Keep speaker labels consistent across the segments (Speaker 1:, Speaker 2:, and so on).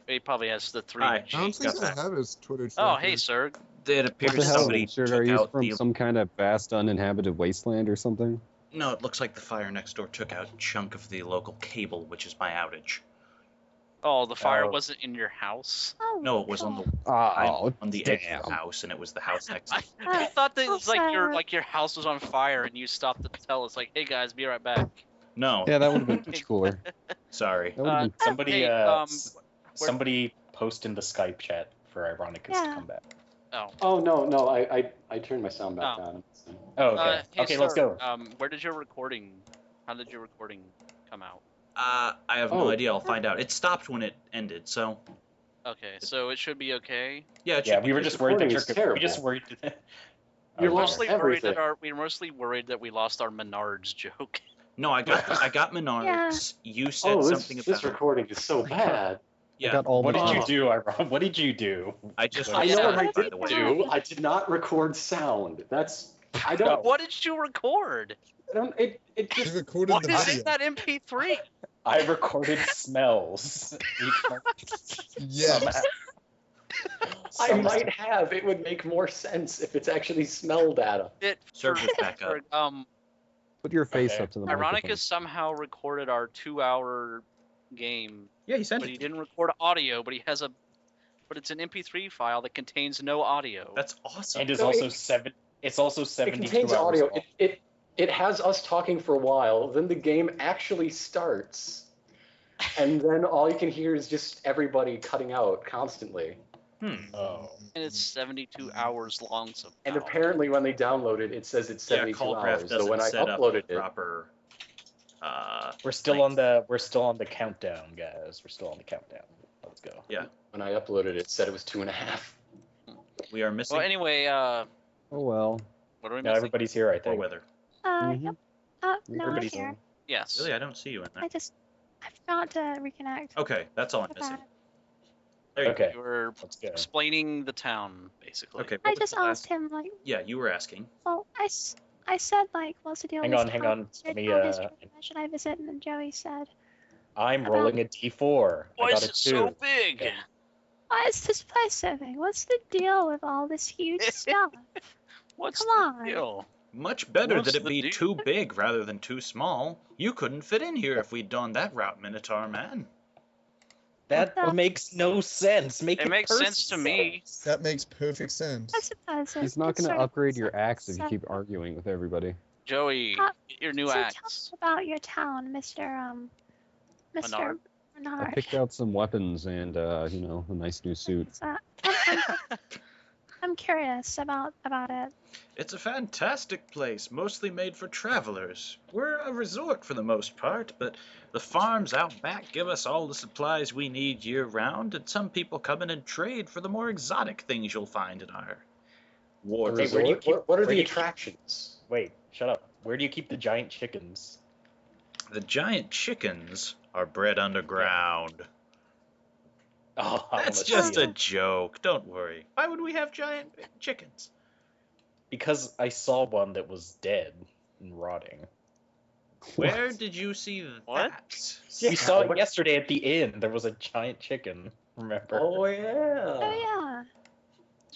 Speaker 1: He probably has the 3G.
Speaker 2: Hi.
Speaker 3: I don't think
Speaker 2: Got
Speaker 3: I
Speaker 2: that.
Speaker 3: have his Twitter
Speaker 1: Oh,
Speaker 3: tracker.
Speaker 1: hey, sir.
Speaker 2: It
Speaker 4: What
Speaker 2: appears
Speaker 4: the hell,
Speaker 2: somebody
Speaker 4: Richard?
Speaker 2: took
Speaker 4: Are you
Speaker 2: out
Speaker 4: from
Speaker 2: the...
Speaker 4: some kind of vast uninhabited wasteland or something?
Speaker 2: No, it looks like the fire next door took out a chunk of the local cable, which is my outage.
Speaker 1: Oh, the fire
Speaker 4: Oh.
Speaker 1: wasn't in your house?
Speaker 5: Oh,
Speaker 2: No, it was on
Speaker 5: cool.
Speaker 2: the
Speaker 4: Oh,
Speaker 2: on the edge
Speaker 4: damn.
Speaker 2: of the house, and it was the house next.
Speaker 1: I thought that it was
Speaker 5: Also-
Speaker 1: like your house was on fire and you stopped to tell us, like, hey guys, be right back.
Speaker 2: No,
Speaker 4: Yeah, that would have been much cooler.
Speaker 2: sorry.
Speaker 4: That would have been
Speaker 6: Somebody,
Speaker 1: Hey,
Speaker 6: somebody post in the Skype chat for Ironicus to
Speaker 5: Yeah.
Speaker 6: come back.
Speaker 7: Oh no, I turned my sound back
Speaker 1: Oh.
Speaker 7: on.
Speaker 6: Oh, okay.
Speaker 1: Hey,
Speaker 6: Okay,
Speaker 1: sir,
Speaker 6: let's go.
Speaker 1: Where did your recording? How did your recording come out?
Speaker 2: I have no idea. I'll find out. It stopped when it ended, so
Speaker 1: Okay, so it should be okay.
Speaker 2: yeah. It
Speaker 6: Yeah,
Speaker 2: should
Speaker 6: we were
Speaker 2: be.
Speaker 6: just worried that
Speaker 7: recording
Speaker 6: you're.
Speaker 7: is
Speaker 6: We
Speaker 7: terrible.
Speaker 6: just worried.
Speaker 1: We're
Speaker 7: You lost
Speaker 1: mostly worried
Speaker 7: everything.
Speaker 1: that we're mostly worried that we lost our Menards joke.
Speaker 2: No, I got Menards. You said
Speaker 7: Oh,
Speaker 2: something
Speaker 7: this
Speaker 2: about
Speaker 7: recording is so bad.
Speaker 4: I
Speaker 2: yeah.
Speaker 4: got all
Speaker 6: What
Speaker 4: the
Speaker 6: did you
Speaker 4: time.
Speaker 6: do, Iron? What did you do?
Speaker 2: I just
Speaker 7: I
Speaker 1: Yeah.
Speaker 7: know what I
Speaker 2: by
Speaker 7: did
Speaker 2: the way.
Speaker 7: do. I did not record sound. I don't.
Speaker 1: What did you record?
Speaker 7: I don't. It
Speaker 3: He
Speaker 7: just.
Speaker 3: recorded
Speaker 1: What
Speaker 3: the
Speaker 1: is
Speaker 3: video.
Speaker 1: in that MP3?
Speaker 6: I recorded smells.
Speaker 3: Yes.
Speaker 7: I might have. It would make more sense if it's actually smell data.
Speaker 2: Server's back up.
Speaker 4: Put your face
Speaker 6: Okay.
Speaker 4: up to the
Speaker 1: Ironicus
Speaker 4: microphone.
Speaker 1: somehow recorded our 2-hour game,
Speaker 2: Yeah, he sent
Speaker 1: but he
Speaker 2: it.
Speaker 1: didn't record audio. But it's an MP3 file that contains no audio.
Speaker 2: That's awesome.
Speaker 6: And is
Speaker 7: No,
Speaker 6: also
Speaker 7: it-
Speaker 6: seven. It's also
Speaker 7: It
Speaker 6: 72
Speaker 7: contains
Speaker 6: hours
Speaker 7: audio.
Speaker 6: long.
Speaker 7: It has us talking for a while. Then the game actually starts, and then all you can hear is just everybody cutting out constantly.
Speaker 6: Oh.
Speaker 1: and it's 72 hours long. So
Speaker 7: And apparently, when they download it, it says it's
Speaker 2: Yeah,
Speaker 7: 72
Speaker 2: Callcraft
Speaker 7: hours. So
Speaker 2: doesn't
Speaker 7: when I
Speaker 2: set up
Speaker 7: uploaded
Speaker 2: the
Speaker 7: it,
Speaker 2: proper.
Speaker 6: We're still on the countdown, guys. We're still on the countdown. Let's go.
Speaker 2: Yeah,
Speaker 7: when I uploaded it, it said it was 2.5.
Speaker 2: we are missing
Speaker 1: well, anyway,
Speaker 4: Oh well.
Speaker 1: what are we
Speaker 6: No,
Speaker 1: missing?
Speaker 6: everybody's here, I
Speaker 2: poor
Speaker 6: think.
Speaker 2: weather.
Speaker 4: Mhm.
Speaker 5: Yep. No, I'm
Speaker 6: Everybody's
Speaker 5: here.
Speaker 6: on.
Speaker 1: Yes.
Speaker 2: Really, I don't see you in there.
Speaker 5: I forgot to reconnect.
Speaker 2: Okay, that's all I'm
Speaker 5: My
Speaker 2: missing.
Speaker 5: bad.
Speaker 2: There you
Speaker 6: Okay.
Speaker 1: You were
Speaker 6: Let's go.
Speaker 1: explaining the town, basically.
Speaker 2: Okay.
Speaker 5: I
Speaker 2: what was
Speaker 5: just
Speaker 2: the last-
Speaker 5: asked him, like,
Speaker 2: Yeah, you were asking.
Speaker 5: well, I said, like, what's the deal
Speaker 6: Hang
Speaker 5: with
Speaker 6: on,
Speaker 5: this
Speaker 6: hang
Speaker 5: town?
Speaker 6: on. Let me,
Speaker 5: Town history? Where should I visit? And then Joey said,
Speaker 6: I'm rolling a D4.
Speaker 1: Why
Speaker 6: I got
Speaker 1: is
Speaker 6: a
Speaker 1: it
Speaker 6: 2.
Speaker 1: so big?
Speaker 6: Yeah.
Speaker 5: why is this place so big? What's the deal with all this huge stuff?
Speaker 1: What's
Speaker 5: Come
Speaker 1: the
Speaker 5: on.
Speaker 1: deal?
Speaker 2: Much better
Speaker 1: What's
Speaker 2: that it
Speaker 1: the
Speaker 2: be
Speaker 1: deal?
Speaker 2: too big rather than too small. You couldn't fit in here if we'd done that route, Minotaur man.
Speaker 6: That
Speaker 5: What the-
Speaker 6: makes no sense. Make it
Speaker 1: It makes sense to me.
Speaker 3: That makes perfect sense.
Speaker 5: I suppose
Speaker 4: He's not
Speaker 5: it's
Speaker 4: going
Speaker 5: sort
Speaker 4: to
Speaker 5: of
Speaker 4: upgrade your axe if you
Speaker 5: so-
Speaker 4: keep arguing with everybody.
Speaker 1: Joey,
Speaker 5: Uh,
Speaker 1: get your new
Speaker 5: so tell
Speaker 1: axe.
Speaker 5: us about your town, Mr.
Speaker 1: Menard.
Speaker 4: I
Speaker 5: Menard.
Speaker 4: picked out some weapons and, a nice new suit.
Speaker 5: I'm curious about it.
Speaker 2: It's a fantastic place, mostly made for travelers. We're a resort for the most part, but the farms out back give us all the supplies we need year-round, and some people come in and trade for the more exotic things you'll find in our
Speaker 7: The
Speaker 2: ward.
Speaker 6: Hey, where do you
Speaker 7: resort?
Speaker 6: keep-
Speaker 7: What are
Speaker 6: where do
Speaker 7: the
Speaker 6: you keep-
Speaker 7: attractions?
Speaker 6: Wait, shut up. Where do you keep the giant chickens?
Speaker 2: The giant chickens are bred underground.
Speaker 6: Oh,
Speaker 2: That's
Speaker 6: let's
Speaker 2: just
Speaker 6: see
Speaker 2: a
Speaker 6: it.
Speaker 2: joke. Don't worry. Why would we have giant chickens?
Speaker 6: Because I saw one that was dead and rotting.
Speaker 2: Where did you see
Speaker 1: What?
Speaker 2: that?
Speaker 6: We saw it yesterday at the inn. There was a giant chicken. Remember?
Speaker 7: Oh yeah.
Speaker 5: Oh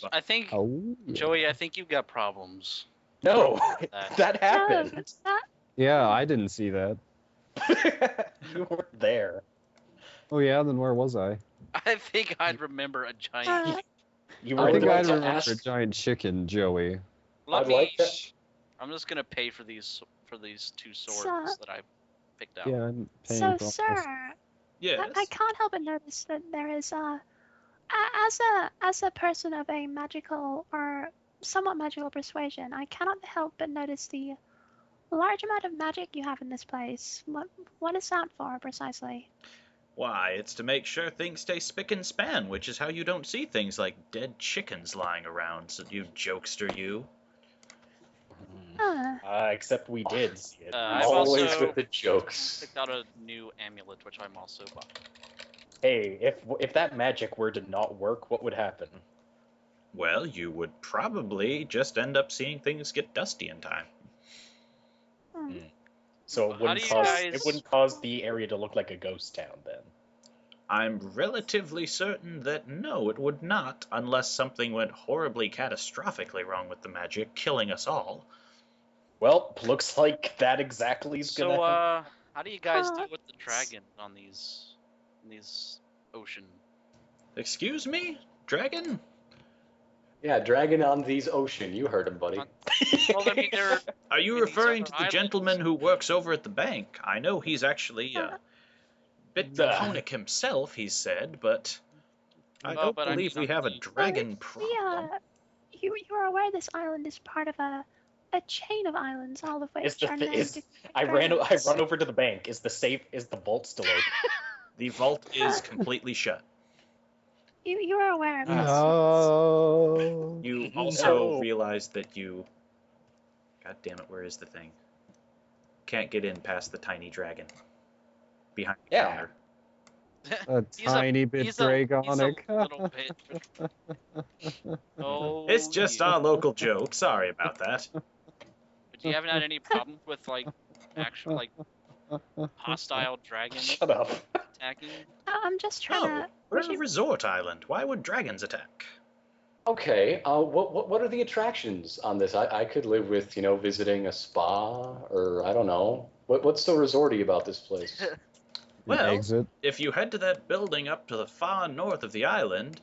Speaker 5: yeah.
Speaker 1: I think,
Speaker 4: Oh, yeah.
Speaker 1: Joey, I think you've got problems.
Speaker 6: No,
Speaker 1: That-
Speaker 6: that
Speaker 5: No,
Speaker 6: happened.
Speaker 5: it's not.
Speaker 4: Yeah, I didn't see that.
Speaker 6: You weren't there.
Speaker 4: Oh yeah, then where was I?
Speaker 1: I think I'd remember a giant.
Speaker 6: You
Speaker 7: I
Speaker 6: were
Speaker 4: I
Speaker 7: would
Speaker 4: think
Speaker 7: like
Speaker 4: I
Speaker 7: to
Speaker 4: remember a
Speaker 7: ask-
Speaker 4: giant chicken, Joey.
Speaker 1: Let
Speaker 7: I'd
Speaker 1: me.
Speaker 7: like to-
Speaker 1: I'm just gonna pay for these two swords
Speaker 5: So-
Speaker 1: that I picked out.
Speaker 4: Yeah, I'm paying
Speaker 5: So,
Speaker 4: for all this.
Speaker 5: sir,
Speaker 2: Yes.
Speaker 5: I can't help but notice that there is as a person of a magical or somewhat magical persuasion, I cannot help but notice the large amount of magic you have in this place. What is that for precisely?
Speaker 2: Why, it's to make sure things stay spick and span, which is how you don't see things like dead chickens lying around, so you jokester you.
Speaker 6: Except we did see it.
Speaker 1: I've
Speaker 7: Always
Speaker 1: also
Speaker 7: with the jokes.
Speaker 1: picked out a new amulet, which I'm also buying.
Speaker 6: Hey, if that magic were to not work, what would happen?
Speaker 2: Well, you would probably just end up seeing things get dusty in time.
Speaker 5: Hmm.
Speaker 6: So
Speaker 1: How
Speaker 6: it wouldn't
Speaker 1: do you
Speaker 6: cause
Speaker 1: guys-
Speaker 6: it wouldn't cause the area to look like a ghost town then.
Speaker 2: I'm relatively certain that no, it would not, unless something went horribly catastrophically wrong with the magic, killing us all.
Speaker 6: Well, looks like that exactly is
Speaker 1: So,
Speaker 6: gonna.
Speaker 1: how do you guys
Speaker 5: Huh?
Speaker 1: deal with the dragon on these ocean?
Speaker 2: Excuse me? Dragon?
Speaker 7: Yeah, dragon on these ocean. You heard him, buddy.
Speaker 1: Well, I mean, they're
Speaker 2: Are you
Speaker 1: in these
Speaker 2: referring
Speaker 1: other
Speaker 2: to the gentleman
Speaker 1: islands.
Speaker 2: who works over at the bank? I know he's actually
Speaker 5: Uh,
Speaker 2: a bit
Speaker 6: Duh.
Speaker 2: draconic himself, he said, but I
Speaker 1: Oh,
Speaker 2: don't
Speaker 1: but I
Speaker 2: believe
Speaker 1: mean,
Speaker 2: we have a
Speaker 1: the-
Speaker 2: dragon
Speaker 5: well,
Speaker 2: problem.
Speaker 5: you are aware this island is part of a chain of islands, all of which
Speaker 6: Is the
Speaker 5: are
Speaker 6: thi-
Speaker 5: named
Speaker 6: is-
Speaker 5: different
Speaker 6: I
Speaker 5: dragons.
Speaker 6: run over to the bank. Is the vault still open?
Speaker 2: The vault is completely shut.
Speaker 5: You are aware of this.
Speaker 4: No.
Speaker 2: You also
Speaker 6: No.
Speaker 2: realize that you... God damn it, where is the thing? Can't get in past the tiny dragon. Behind the
Speaker 6: Yeah.
Speaker 2: counter.
Speaker 4: A
Speaker 1: He's a-
Speaker 4: tiny bit
Speaker 1: he's a
Speaker 4: dragonic.
Speaker 1: little bit. Oh,
Speaker 2: It's just
Speaker 1: yeah.
Speaker 2: our local joke. Sorry about that.
Speaker 1: But you haven't had any problems with like actual like hostile dragons
Speaker 6: Shut up.
Speaker 1: attacking?
Speaker 5: I'm just trying
Speaker 2: No,
Speaker 5: to.
Speaker 2: we're
Speaker 5: would
Speaker 2: a
Speaker 5: you-
Speaker 2: resort island. Why would dragons attack?
Speaker 7: Okay, what are the attractions on this? I could live with, visiting a spa, or I don't know. What's so resorty about this place?
Speaker 4: An
Speaker 2: Well,
Speaker 4: exit.
Speaker 2: if you head to that building up to the far north of the island,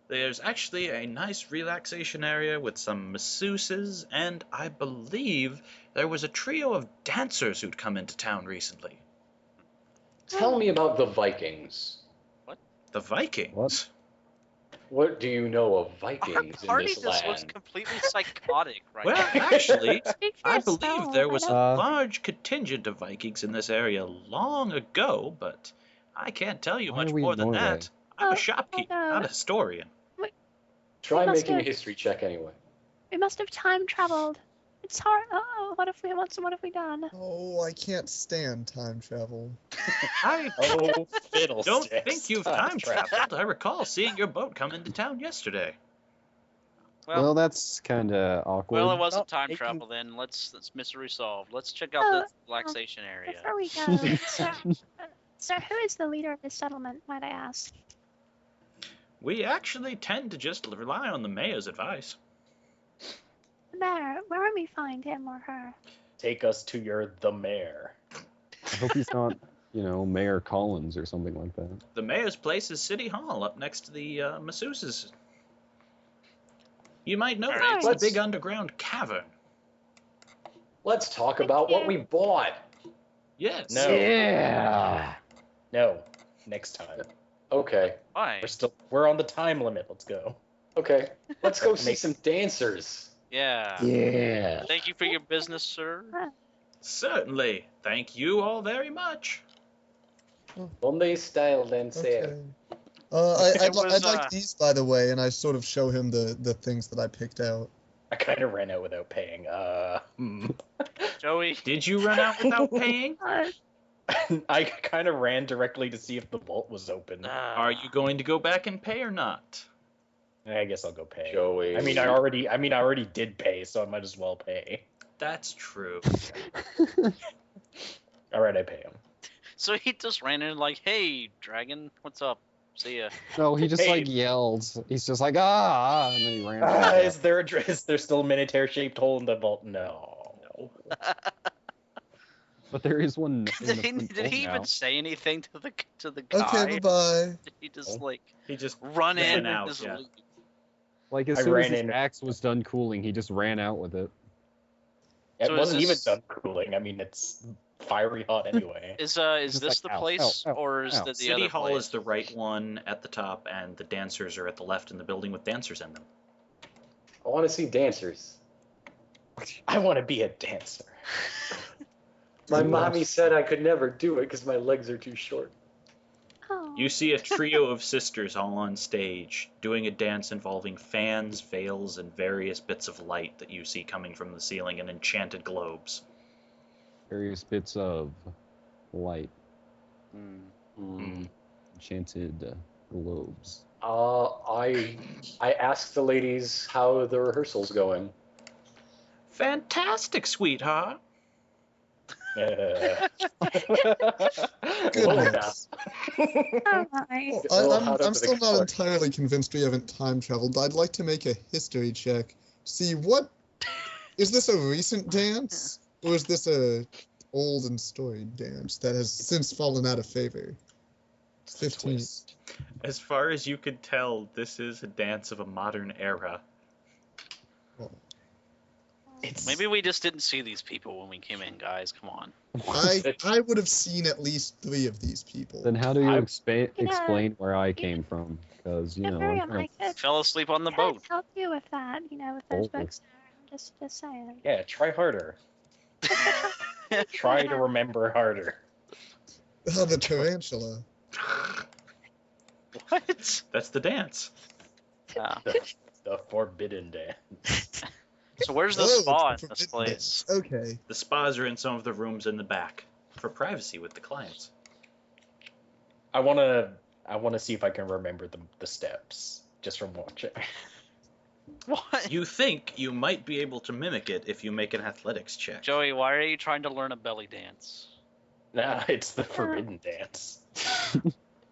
Speaker 2: there's actually a nice relaxation area with some masseuses, and I believe there was a trio of dancers who'd come into town recently.
Speaker 7: Tell me about the Vikings.
Speaker 2: The Vikings?
Speaker 4: What?
Speaker 7: What do you know of
Speaker 1: Our
Speaker 7: Vikings in
Speaker 1: party
Speaker 7: this
Speaker 1: just looks
Speaker 7: land?
Speaker 1: completely psychotic right
Speaker 2: Well,
Speaker 1: now.
Speaker 2: actually,
Speaker 5: Speak for
Speaker 2: I
Speaker 5: yourself,
Speaker 2: believe there was
Speaker 5: I
Speaker 2: a
Speaker 5: don't-
Speaker 2: large contingent of Vikings in this area long ago, but I can't tell you
Speaker 4: Why
Speaker 2: much
Speaker 4: do we
Speaker 2: more than
Speaker 4: know
Speaker 2: that.
Speaker 4: that?
Speaker 2: I'm
Speaker 5: Oh,
Speaker 2: a shopkeep,
Speaker 5: oh, no.
Speaker 2: not a historian.
Speaker 7: Try
Speaker 5: must
Speaker 7: making a
Speaker 5: have-
Speaker 7: history check anyway.
Speaker 5: We must have time traveled. It's hard. Oh, what have we done?
Speaker 3: Oh, I can't stand time travel.
Speaker 2: I
Speaker 6: Oh, fiddlesticks.
Speaker 2: don't think you've time traveled. I recall seeing your boat come into town yesterday.
Speaker 4: Well, that's kind of awkward.
Speaker 1: Well, it wasn't
Speaker 6: Well,
Speaker 1: time
Speaker 6: it can-
Speaker 1: travel then. That's mystery solved. Let's check out
Speaker 5: Oh,
Speaker 1: the relaxation area.
Speaker 5: Before we go, sir, who is the leader of this settlement, might I ask?
Speaker 2: We actually tend to just rely on the mayor's advice.
Speaker 5: The mayor. Where will we find him or her?
Speaker 6: Take us to the mayor.
Speaker 4: I hope he's not, Mayor Collins or something like that.
Speaker 2: The mayor's place is City Hall, up next to the masseuses. You might know
Speaker 1: All
Speaker 2: that
Speaker 1: right,
Speaker 2: it's a
Speaker 7: let's-
Speaker 2: big underground cavern.
Speaker 7: Let's talk about what we bought.
Speaker 2: Yes.
Speaker 6: No.
Speaker 4: Yeah.
Speaker 6: No. Next time.
Speaker 7: Okay,
Speaker 1: Why?
Speaker 6: We're on the time limit. Let's go.
Speaker 7: okay. Let's go see
Speaker 6: Make-
Speaker 7: some dancers.
Speaker 1: Yeah.
Speaker 4: Yeah.
Speaker 1: Thank you for your business, sir.
Speaker 2: Certainly. Thank you all very much.
Speaker 7: Donde está el dancer?
Speaker 3: Okay.
Speaker 1: It was,
Speaker 3: I'd like these, by the way, and I sort of show him the things that I picked out.
Speaker 6: I kind of ran out without paying.
Speaker 1: Joey.
Speaker 2: Did you run out without paying?
Speaker 6: I kind of ran directly to see if the vault was open.
Speaker 2: Are you going to go back and pay or not?
Speaker 6: I guess I'll go pay.
Speaker 7: Joey.
Speaker 6: I mean, I already did pay, so I might as well pay.
Speaker 2: That's true.
Speaker 6: All right, I pay him.
Speaker 1: So he just ran in like, "Hey, dragon, what's up? See ya."
Speaker 4: No, he just
Speaker 6: Hey.
Speaker 4: yelled. He's just like, ah, and then he ran.
Speaker 6: Is there still a minotaur-shaped hole in the vault? No.
Speaker 4: But there is one. in the front
Speaker 1: Did he
Speaker 4: door
Speaker 1: even
Speaker 4: now.
Speaker 1: say anything to the guy?
Speaker 3: Okay, bye-bye.
Speaker 1: He just like
Speaker 2: He just
Speaker 1: run
Speaker 2: ran
Speaker 1: in
Speaker 2: out,
Speaker 1: and just
Speaker 2: yeah.
Speaker 1: leave.
Speaker 4: Like as
Speaker 6: I
Speaker 4: soon as
Speaker 6: ran
Speaker 4: his
Speaker 6: in-
Speaker 4: axe was done cooling, he just ran out with it.
Speaker 6: It
Speaker 1: So is
Speaker 6: wasn't even
Speaker 1: this-
Speaker 6: done cooling. I mean, it's fiery hot anyway.
Speaker 1: Is
Speaker 4: Just
Speaker 1: this the
Speaker 4: like, ow,
Speaker 1: place
Speaker 4: ow, ow,
Speaker 1: or is
Speaker 4: ow.
Speaker 1: the
Speaker 2: City
Speaker 1: other
Speaker 2: Hall
Speaker 1: place?
Speaker 2: is the right one at the top, and the dancers are at the left in the building with dancers in them.
Speaker 7: I want to see dancers.
Speaker 6: I want to be a dancer.
Speaker 7: My
Speaker 3: Ooh.
Speaker 7: mommy said I could never do it because my legs are too short.
Speaker 5: Oh.
Speaker 2: You see a trio of sisters all on stage, doing a dance involving fans, veils, and various bits of light that you see coming from the ceiling and enchanted globes.
Speaker 4: Various bits of light,
Speaker 1: Hmm.
Speaker 4: enchanted globes.
Speaker 7: I asked the ladies how the rehearsal's going.
Speaker 2: Fantastic, sweetheart.
Speaker 3: Goodness.
Speaker 5: Oh my.
Speaker 3: Well,
Speaker 7: A little hot
Speaker 3: I'm
Speaker 7: under the
Speaker 3: still not
Speaker 7: collar.
Speaker 3: entirely convinced we haven't time traveled. I'd like to make a history check. See, what... Is this a recent dance? Or is this a old and storied dance that has since fallen out of favor?
Speaker 6: It's the
Speaker 3: 15.
Speaker 6: twist.
Speaker 2: As far as you could tell, this is a dance of a modern era.
Speaker 6: It's
Speaker 1: Maybe we just didn't see these people when we came in, guys. Come on.
Speaker 3: I would have seen at least 3 of these people.
Speaker 4: Then how do you
Speaker 6: I-
Speaker 4: explain where I came from? Because, you know,
Speaker 5: Miriam,
Speaker 4: I'm
Speaker 5: I could,
Speaker 1: Fell asleep on the
Speaker 5: could
Speaker 1: boat.
Speaker 5: help you with that, with those
Speaker 4: Oh.
Speaker 5: books there. I'm just saying.
Speaker 6: yeah. Try harder. Try to remember harder.
Speaker 3: Oh, the tarantula.
Speaker 1: What?
Speaker 2: That's the dance.
Speaker 1: Ah.
Speaker 6: The forbidden dance.
Speaker 1: So where's the
Speaker 3: Oh,
Speaker 1: spa in
Speaker 3: it's
Speaker 1: this
Speaker 3: forbidden
Speaker 1: place?
Speaker 3: dance. Okay.
Speaker 2: The spas are in some of the rooms in the back for privacy with the clients.
Speaker 6: I wanna see if I can remember the steps just from watching.
Speaker 1: What?
Speaker 2: You think you might be able to mimic it if you make an athletics check.
Speaker 1: Joey, why are you trying to learn a belly dance?
Speaker 6: Nah, it's the forbidden dance.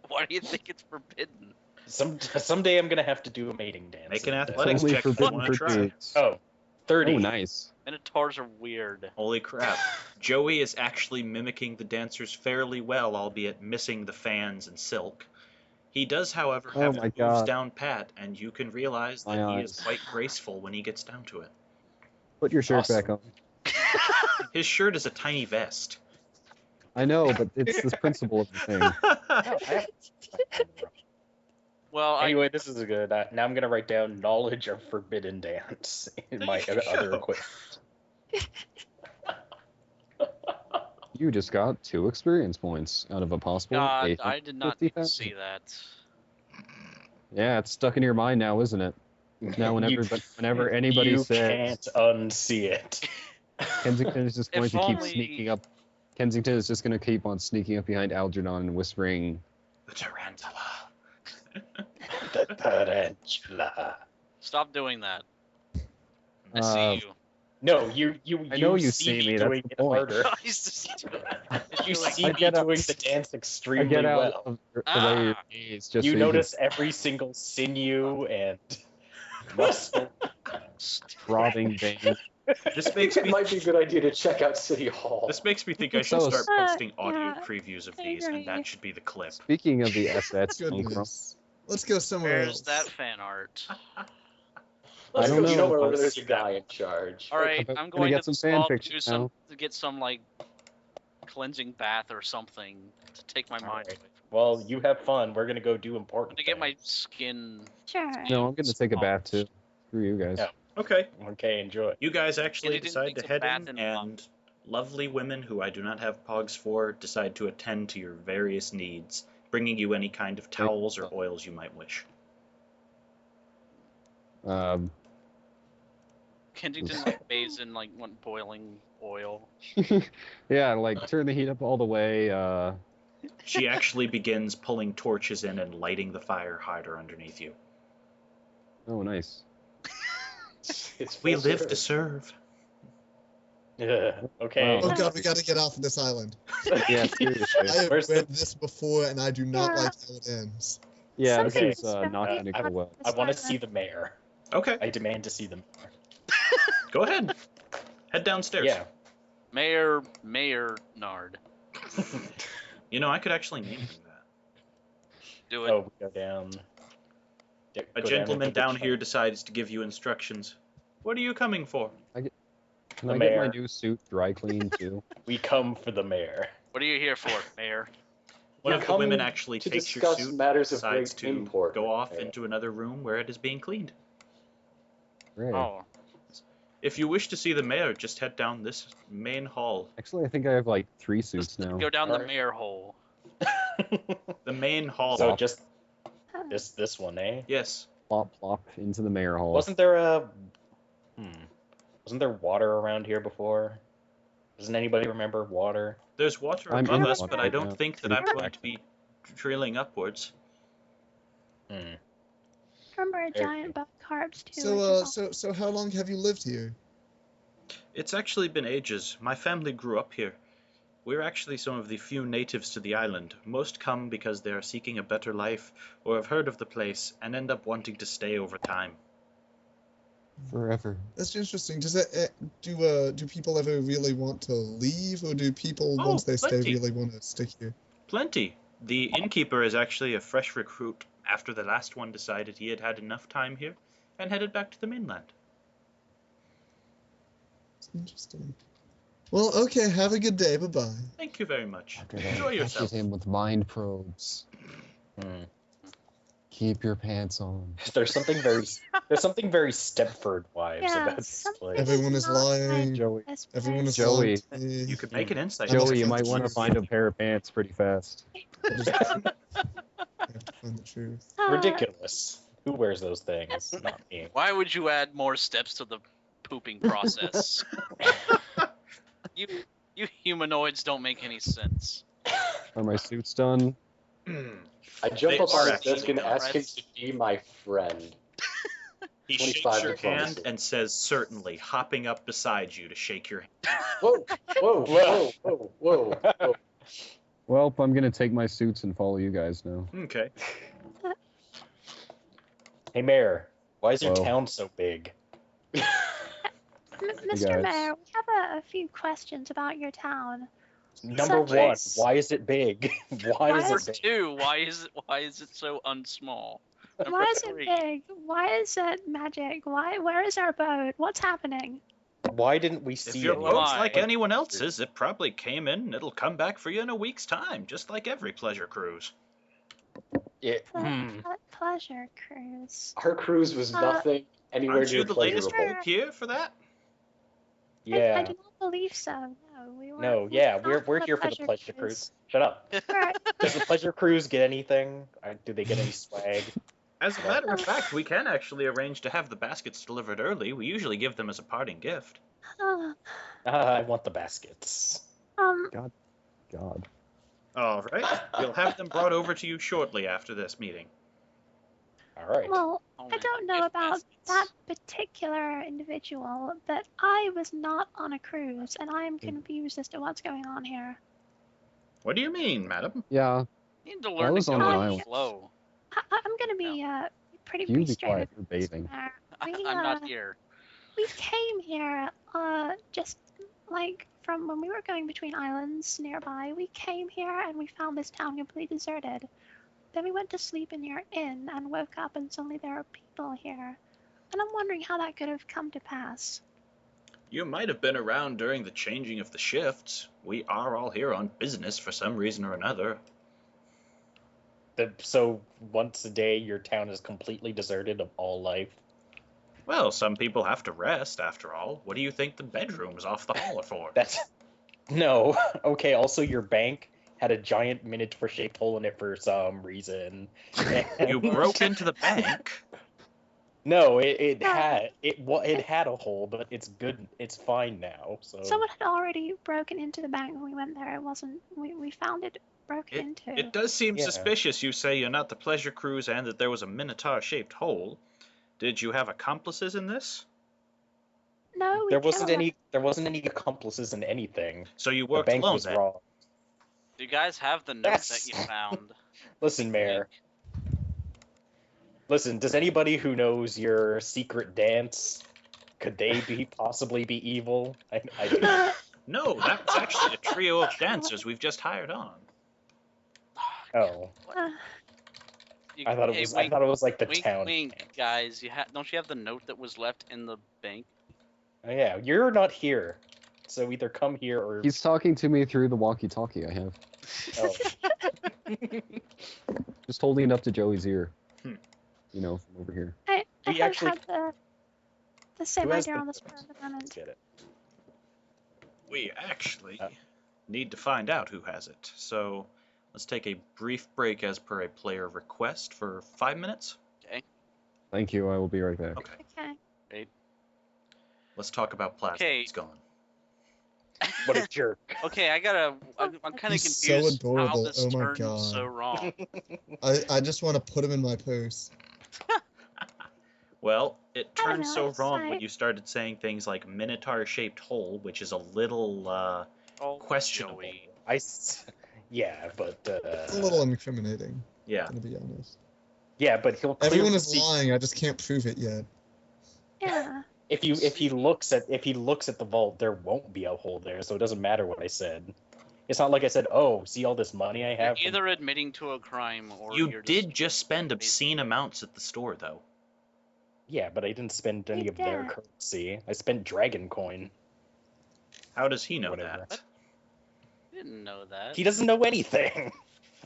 Speaker 1: Why do you think it's forbidden?
Speaker 6: Someday I'm gonna have to do a mating dance.
Speaker 2: Make an
Speaker 6: and,
Speaker 2: athletics
Speaker 4: only
Speaker 2: check if you
Speaker 4: forbidden
Speaker 2: want
Speaker 4: for
Speaker 2: to try.
Speaker 4: dudes.
Speaker 6: Oh, 30.
Speaker 4: Oh, nice.
Speaker 1: Minotaurs are weird.
Speaker 2: Holy crap. Joey is actually mimicking the dancers fairly well, albeit missing the fans and silk. He does, however,
Speaker 4: Oh
Speaker 2: have
Speaker 4: my
Speaker 2: the moves
Speaker 4: God.
Speaker 2: down pat, and you can realize that
Speaker 4: My
Speaker 2: he is
Speaker 4: eyes.
Speaker 2: quite graceful when he gets down to it.
Speaker 4: Put your shirt
Speaker 6: Awesome.
Speaker 4: back on.
Speaker 2: His shirt is a tiny vest.
Speaker 4: I know, but it's this principle of the thing.
Speaker 6: No, I have-
Speaker 1: Well,
Speaker 6: Anyway, this is good. Now I'm gonna write down knowledge of forbidden dance in
Speaker 2: There
Speaker 6: my
Speaker 2: you
Speaker 6: other
Speaker 2: go.
Speaker 6: equipment.
Speaker 4: You just got 2 experience points out of a possible
Speaker 1: God, I did not
Speaker 4: 850,000.
Speaker 1: see that.
Speaker 4: Yeah, it's stuck in your mind now, isn't it? Now, whenever anybody
Speaker 6: you
Speaker 4: says
Speaker 6: can't unsee it.
Speaker 4: Kensington is just going
Speaker 1: If
Speaker 4: to keep
Speaker 1: only-
Speaker 4: sneaking up. Kensington is just going to keep on sneaking up behind Algernon and whispering,
Speaker 2: The tarantula.
Speaker 6: The tarantula.
Speaker 1: Stop doing that. I
Speaker 4: Uh,
Speaker 1: see you.
Speaker 6: No, you
Speaker 4: I know you
Speaker 6: see
Speaker 4: see me,
Speaker 6: me
Speaker 4: that's
Speaker 6: doing
Speaker 4: the
Speaker 6: it
Speaker 4: point.
Speaker 6: harder.
Speaker 1: He's just
Speaker 6: You see
Speaker 4: I
Speaker 6: me
Speaker 4: get out-
Speaker 6: doing the dance
Speaker 4: I
Speaker 6: extremely
Speaker 4: get out
Speaker 6: well.
Speaker 4: of the way of your
Speaker 1: Ah.
Speaker 4: gaze just
Speaker 6: You
Speaker 4: so
Speaker 6: notice every single sinew and muscle.
Speaker 4: throbbing vein.
Speaker 2: This makes
Speaker 7: It
Speaker 2: me
Speaker 7: might be a good idea to check out City Hall.
Speaker 2: This makes me think I should
Speaker 4: So-
Speaker 2: start posting audio
Speaker 5: Yeah,
Speaker 2: previews of
Speaker 5: I
Speaker 2: these, and
Speaker 5: agree.
Speaker 2: that should be the clip.
Speaker 4: Speaking of the SS,
Speaker 3: Goodness. Let's go somewhere
Speaker 1: Where's
Speaker 3: else.
Speaker 1: that fan art?
Speaker 7: Let's
Speaker 4: I
Speaker 7: go
Speaker 4: don't know,
Speaker 7: somewhere where
Speaker 4: but-
Speaker 7: there's a guy in charge.
Speaker 1: All right,
Speaker 4: I'm
Speaker 1: I'm
Speaker 4: gonna
Speaker 1: going
Speaker 4: get
Speaker 1: to
Speaker 4: some
Speaker 1: the
Speaker 4: fan
Speaker 1: spa to
Speaker 4: fiction
Speaker 1: do some
Speaker 4: now.
Speaker 1: to get some like cleansing bath or something to take my mind
Speaker 6: Alright.
Speaker 1: away.
Speaker 6: Well, you have fun. We're gonna go do
Speaker 1: I'm
Speaker 6: important
Speaker 1: gonna get my
Speaker 6: things.
Speaker 1: skin.
Speaker 5: Sure.
Speaker 4: No, I'm going to take a bath too. Screw you guys.
Speaker 6: Yeah.
Speaker 2: Okay,
Speaker 6: Okay, enjoy.
Speaker 2: you guys actually
Speaker 1: You didn't
Speaker 2: decide
Speaker 1: think
Speaker 2: to
Speaker 1: to
Speaker 2: head
Speaker 1: bath
Speaker 2: in,
Speaker 1: in
Speaker 2: and lovely women who I do not have pogs for decide to attend to your various needs, bringing you any kind of towels or oils you might wish.
Speaker 1: Kensington like bathes in like one boiling oil.
Speaker 4: Yeah, like turn the heat up all the way.
Speaker 2: She actually begins pulling torches in and lighting the fire harder underneath you.
Speaker 4: Oh, nice.
Speaker 7: It's
Speaker 2: We
Speaker 7: full
Speaker 2: live
Speaker 7: serve.
Speaker 2: to serve.
Speaker 6: Okay.
Speaker 3: Oh god, we gotta get off of this island.
Speaker 4: Yeah, seriously.
Speaker 3: I have
Speaker 6: Where's
Speaker 3: read
Speaker 6: the-
Speaker 3: this before, and I do not
Speaker 5: Yeah.
Speaker 3: like how it ends.
Speaker 4: Yeah,
Speaker 6: Okay.
Speaker 4: this is not going to go well.
Speaker 6: I want to see the mayor.
Speaker 2: Okay,
Speaker 6: I demand to see the mayor.
Speaker 2: go ahead. Head downstairs.
Speaker 6: Yeah.
Speaker 1: Mayor Nard.
Speaker 2: You know, I could actually name him that.
Speaker 1: Do it.
Speaker 6: Oh, we go down.
Speaker 2: A gentleman down here decides to give you instructions. What are you coming for?
Speaker 4: Can
Speaker 6: The
Speaker 4: I get my
Speaker 6: mayor.
Speaker 4: new suit dry cleaned too?
Speaker 6: We come for the mayor.
Speaker 1: What are you here for, Mayor?
Speaker 2: One
Speaker 7: You
Speaker 2: of the
Speaker 7: come
Speaker 2: women actually
Speaker 7: to
Speaker 2: takes your
Speaker 7: discuss
Speaker 2: suit,
Speaker 7: matters of
Speaker 2: decides
Speaker 7: great
Speaker 2: to
Speaker 7: import.
Speaker 2: go off
Speaker 7: Mayor.
Speaker 2: into another room where it is being cleaned.
Speaker 4: Great.
Speaker 1: Oh,
Speaker 2: If you wish to see the mayor, just head down this main hall.
Speaker 4: Actually, I think I have like 3 suits now.
Speaker 1: go down the
Speaker 6: Alright.
Speaker 1: mayor hole.
Speaker 2: The main hall.
Speaker 6: So just
Speaker 5: Huh.
Speaker 6: this one, eh?
Speaker 2: Yes.
Speaker 4: Plop, plop into the mayor hall.
Speaker 6: Wasn't there wasn't there water around here before? Doesn't anybody remember water?
Speaker 2: There's water
Speaker 4: I'm
Speaker 2: above
Speaker 4: in
Speaker 2: us,
Speaker 4: water
Speaker 2: but I
Speaker 4: right
Speaker 2: don't
Speaker 4: now.
Speaker 2: think that
Speaker 4: Pretty
Speaker 2: I'm going
Speaker 4: back.
Speaker 2: to be trailing upwards.
Speaker 6: Hmm.
Speaker 5: Remember a
Speaker 6: There-
Speaker 5: giant bug carbs too.
Speaker 3: So,
Speaker 5: which is
Speaker 3: so how long have you lived here?
Speaker 2: It's actually been ages. My family grew up here. We're actually some of the few natives to the island. Most come because they are seeking a better life or have heard of the place and end up wanting to stay over time.
Speaker 4: Forever.
Speaker 3: That's interesting. Does that do people ever really want to leave, or do people
Speaker 2: Oh,
Speaker 3: once they stay
Speaker 2: plenty.
Speaker 3: really want to stick here?
Speaker 2: Plenty. The innkeeper is actually a fresh recruit after the last one decided he had had enough time here and headed back to the mainland.
Speaker 3: It's interesting. Well, okay. Have a good day. Bye-bye.
Speaker 2: Thank you very much.
Speaker 4: After they
Speaker 2: Enjoy
Speaker 4: infected
Speaker 2: yourself.
Speaker 4: him with mind probes. Keep your pants on.
Speaker 6: There's something very Stepford wives
Speaker 5: Yeah,
Speaker 6: about this
Speaker 5: something
Speaker 6: place.
Speaker 3: Everyone is
Speaker 5: not
Speaker 3: lying.
Speaker 4: Joey.
Speaker 5: This
Speaker 3: Everyone is
Speaker 5: place.
Speaker 4: Joey.
Speaker 3: lying.
Speaker 2: You could make an insight.
Speaker 4: Joey, you
Speaker 3: check
Speaker 4: might
Speaker 3: the
Speaker 4: want to
Speaker 3: truth.
Speaker 4: find a pair of pants pretty fast.
Speaker 3: I just have to find the truth.
Speaker 6: Ridiculous. Who wears those things? Not me.
Speaker 1: Why would you add more steps to the pooping process? you humanoids don't make any sense.
Speaker 4: Are my suits done?
Speaker 7: I jump
Speaker 2: They
Speaker 7: up
Speaker 2: are
Speaker 7: on his
Speaker 2: actually
Speaker 7: desk and
Speaker 2: done.
Speaker 7: ask him to be my friend.
Speaker 2: He
Speaker 7: 25
Speaker 2: shakes your
Speaker 7: diplomacy.
Speaker 2: hand and says, certainly, hopping up beside you to shake your hand.
Speaker 7: Whoa, whoa, whoa, whoa, whoa, whoa.
Speaker 4: Well, I'm gonna take my suits and follow you guys now.
Speaker 2: Okay.
Speaker 6: Hey, Mayor, why is your
Speaker 4: Whoa.
Speaker 6: town so big?
Speaker 5: Mr.
Speaker 4: guys.
Speaker 5: Mayor, we have a few questions about your town.
Speaker 6: Number
Speaker 5: Such
Speaker 6: one,
Speaker 5: as-
Speaker 6: why is it big? Why
Speaker 5: Why
Speaker 6: is
Speaker 1: Number
Speaker 6: it big?
Speaker 1: 2, why is it so unsmall? Number
Speaker 5: Why is it
Speaker 1: 3,
Speaker 5: big? Why is it magic? Where is our boat? What's happening?
Speaker 6: Why didn't we
Speaker 2: If
Speaker 6: see
Speaker 2: your
Speaker 6: any
Speaker 2: boat's
Speaker 1: Why?
Speaker 2: like anyone else's, it probably came in and it'll come back for you in a week's time, just like every pleasure cruise.
Speaker 5: Pleasure cruise.
Speaker 7: Our cruise was nothing anywhere
Speaker 2: Aren't
Speaker 7: near
Speaker 2: you the latest
Speaker 7: pleasurable.
Speaker 2: group here for that?
Speaker 5: I
Speaker 6: Yeah.
Speaker 5: do not believe so. No, we were.
Speaker 6: No,
Speaker 5: we
Speaker 6: yeah,
Speaker 5: were not
Speaker 6: we're
Speaker 5: on a
Speaker 6: here for the pleasure cruise. Shut up.
Speaker 5: We're-
Speaker 6: Does the pleasure cruise get anything? Do they get any swag?
Speaker 2: As a matter of fact, we can actually arrange to have the baskets delivered early. We usually give them as a parting gift.
Speaker 6: I want the baskets.
Speaker 4: God.
Speaker 2: All right. We'll have them brought over to you shortly after this meeting.
Speaker 6: All right.
Speaker 5: Well,
Speaker 1: Oh,
Speaker 5: I
Speaker 1: man,
Speaker 5: don't know
Speaker 1: gift
Speaker 5: about
Speaker 1: baskets.
Speaker 5: that particular individual, but I was not on a cruise, and I am confused as to what's going on here.
Speaker 2: What do you mean, madam?
Speaker 4: Yeah,
Speaker 1: You need to
Speaker 4: I
Speaker 1: learn
Speaker 4: was
Speaker 1: to
Speaker 4: on
Speaker 1: go
Speaker 5: an
Speaker 1: with
Speaker 4: island.
Speaker 1: the flow.
Speaker 5: I'm gonna be pretty
Speaker 4: you be
Speaker 5: straight
Speaker 4: quiet.
Speaker 5: with
Speaker 4: You're
Speaker 5: this,
Speaker 4: bathing.
Speaker 5: Mayor.
Speaker 1: I'm
Speaker 5: We,
Speaker 1: not here.
Speaker 5: We came here just like from when we were going between islands nearby. We came here and we found this town completely deserted. Then we went to sleep in your inn and woke up and suddenly there are people here. And I'm wondering how that could have come to pass.
Speaker 2: You might have been around during the changing of the shifts. We are all here on business for some reason or another.
Speaker 6: So once a day, your town is completely deserted of all life.
Speaker 2: Well, some people have to rest, after all. What do you think the bedrooms off the hall are for?
Speaker 6: That's no. Okay. Also, your bank had a giant minotaur-shaped hole in it for some reason.
Speaker 2: You broke into the bank?
Speaker 6: No, it had a hole, but it's good. It's fine now. So
Speaker 5: Someone had already broken into the bank when we went there. It wasn't. We found it broken into.
Speaker 2: It does seem
Speaker 6: Yeah.
Speaker 2: suspicious you say you're not the pleasure cruise and that there was a minotaur-shaped hole. Did you have accomplices in this?
Speaker 5: No, we
Speaker 6: there wasn't
Speaker 5: killed
Speaker 6: any accomplices in anything.
Speaker 2: So you
Speaker 6: The
Speaker 2: worked
Speaker 6: bank
Speaker 2: alone
Speaker 6: was
Speaker 2: then?
Speaker 6: wrong.
Speaker 1: Do you guys have the note
Speaker 6: Yes.
Speaker 1: that you found?
Speaker 6: Listen, Mayor. Listen, does anybody who knows your secret dance, could they possibly be evil? I do.
Speaker 2: No, that was actually a trio of dancers we've just hired on.
Speaker 6: Oh,
Speaker 1: You-
Speaker 6: I thought it
Speaker 1: hey,
Speaker 6: was.
Speaker 1: wink,
Speaker 6: I thought it was like the
Speaker 1: wink,
Speaker 6: town.
Speaker 1: wink, guys. Don't you have the note that was left in the bank?
Speaker 6: Oh, yeah, you're not here, so either come here or.
Speaker 4: He's talking to me through the walkie-talkie I have.
Speaker 6: Oh.
Speaker 4: Just holding it up to Joey's ear.
Speaker 2: Hmm.
Speaker 4: You know, from over here.
Speaker 5: I
Speaker 6: We
Speaker 5: have
Speaker 6: actually-
Speaker 5: had the same
Speaker 6: Who has
Speaker 5: idea
Speaker 6: the
Speaker 5: on the spur
Speaker 6: notes?
Speaker 5: of the moment.
Speaker 6: Get it.
Speaker 2: We actually need to find out who has it. So let's take a brief break as per a player request for 5 minutes.
Speaker 4: Thank you. I will be right back.
Speaker 2: Okay.
Speaker 5: Okay.
Speaker 2: Let's talk about plasma.
Speaker 1: Okay.
Speaker 2: It's gone.
Speaker 6: What a jerk.
Speaker 1: Okay, I'm kind of
Speaker 3: He's so
Speaker 1: confused how
Speaker 3: adorable.
Speaker 1: this
Speaker 3: Oh my
Speaker 1: turned
Speaker 3: God.
Speaker 1: so wrong.
Speaker 3: I just want to put him in my purse.
Speaker 2: Well, it
Speaker 5: I don't
Speaker 2: turned
Speaker 5: know,
Speaker 2: so
Speaker 5: it's
Speaker 2: wrong when
Speaker 5: like-
Speaker 2: you started saying things like minotaur-shaped hole, which is a little
Speaker 1: Oh,
Speaker 2: questionable.
Speaker 1: Joey.
Speaker 6: Yeah, but
Speaker 3: It's a little incriminating,
Speaker 2: Yeah.
Speaker 3: to be honest.
Speaker 6: yeah, but he'll
Speaker 3: Everyone
Speaker 6: clearly
Speaker 3: is
Speaker 6: see
Speaker 3: lying. I just can't prove it yet.
Speaker 5: Yeah.
Speaker 6: if he looks at the vault, there won't be a hole there, so it doesn't matter what I said. It's not like I said, "Oh, see all this money I
Speaker 1: You're
Speaker 6: have." from-"
Speaker 1: either admitting to a crime or
Speaker 2: You
Speaker 1: you're
Speaker 2: did just spend obscene amounts at the store, though.
Speaker 6: Yeah, but I didn't spend any
Speaker 5: You
Speaker 6: of their
Speaker 5: did.
Speaker 6: currency. I spent dragon coin.
Speaker 2: How does he know
Speaker 6: Whatever.
Speaker 2: that?
Speaker 1: didn't know that.
Speaker 6: He doesn't know anything.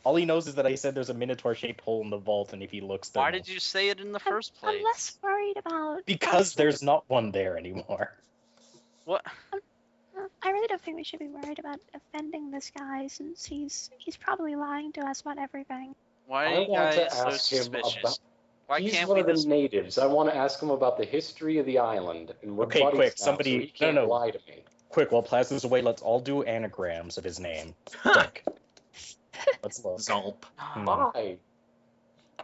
Speaker 6: All he knows is that I said there's a minotaur-shaped hole in the vault, and if he looks there,
Speaker 1: Why did you say it in the first place?
Speaker 5: I'm less worried about.
Speaker 6: because there's not one there anymore.
Speaker 1: What?
Speaker 5: I really don't think we should be worried about offending this guy since he's probably lying to us about everything.
Speaker 1: Why
Speaker 7: I
Speaker 1: are you
Speaker 7: want to
Speaker 1: guys so
Speaker 7: ask him
Speaker 1: suspicious?
Speaker 7: about.
Speaker 1: Why
Speaker 7: He's
Speaker 1: can't
Speaker 7: one
Speaker 1: we
Speaker 7: of the
Speaker 1: just...
Speaker 7: natives. I want to ask him about the history of the island. And we're
Speaker 6: Okay,
Speaker 7: buddies
Speaker 6: quick,
Speaker 7: now,
Speaker 6: somebody-
Speaker 7: so he can't
Speaker 6: no.
Speaker 7: lie to me.
Speaker 6: Quick, while Plaza's away, let's all do anagrams of his name. Quick. Let's look.
Speaker 2: Zulp.
Speaker 7: Why?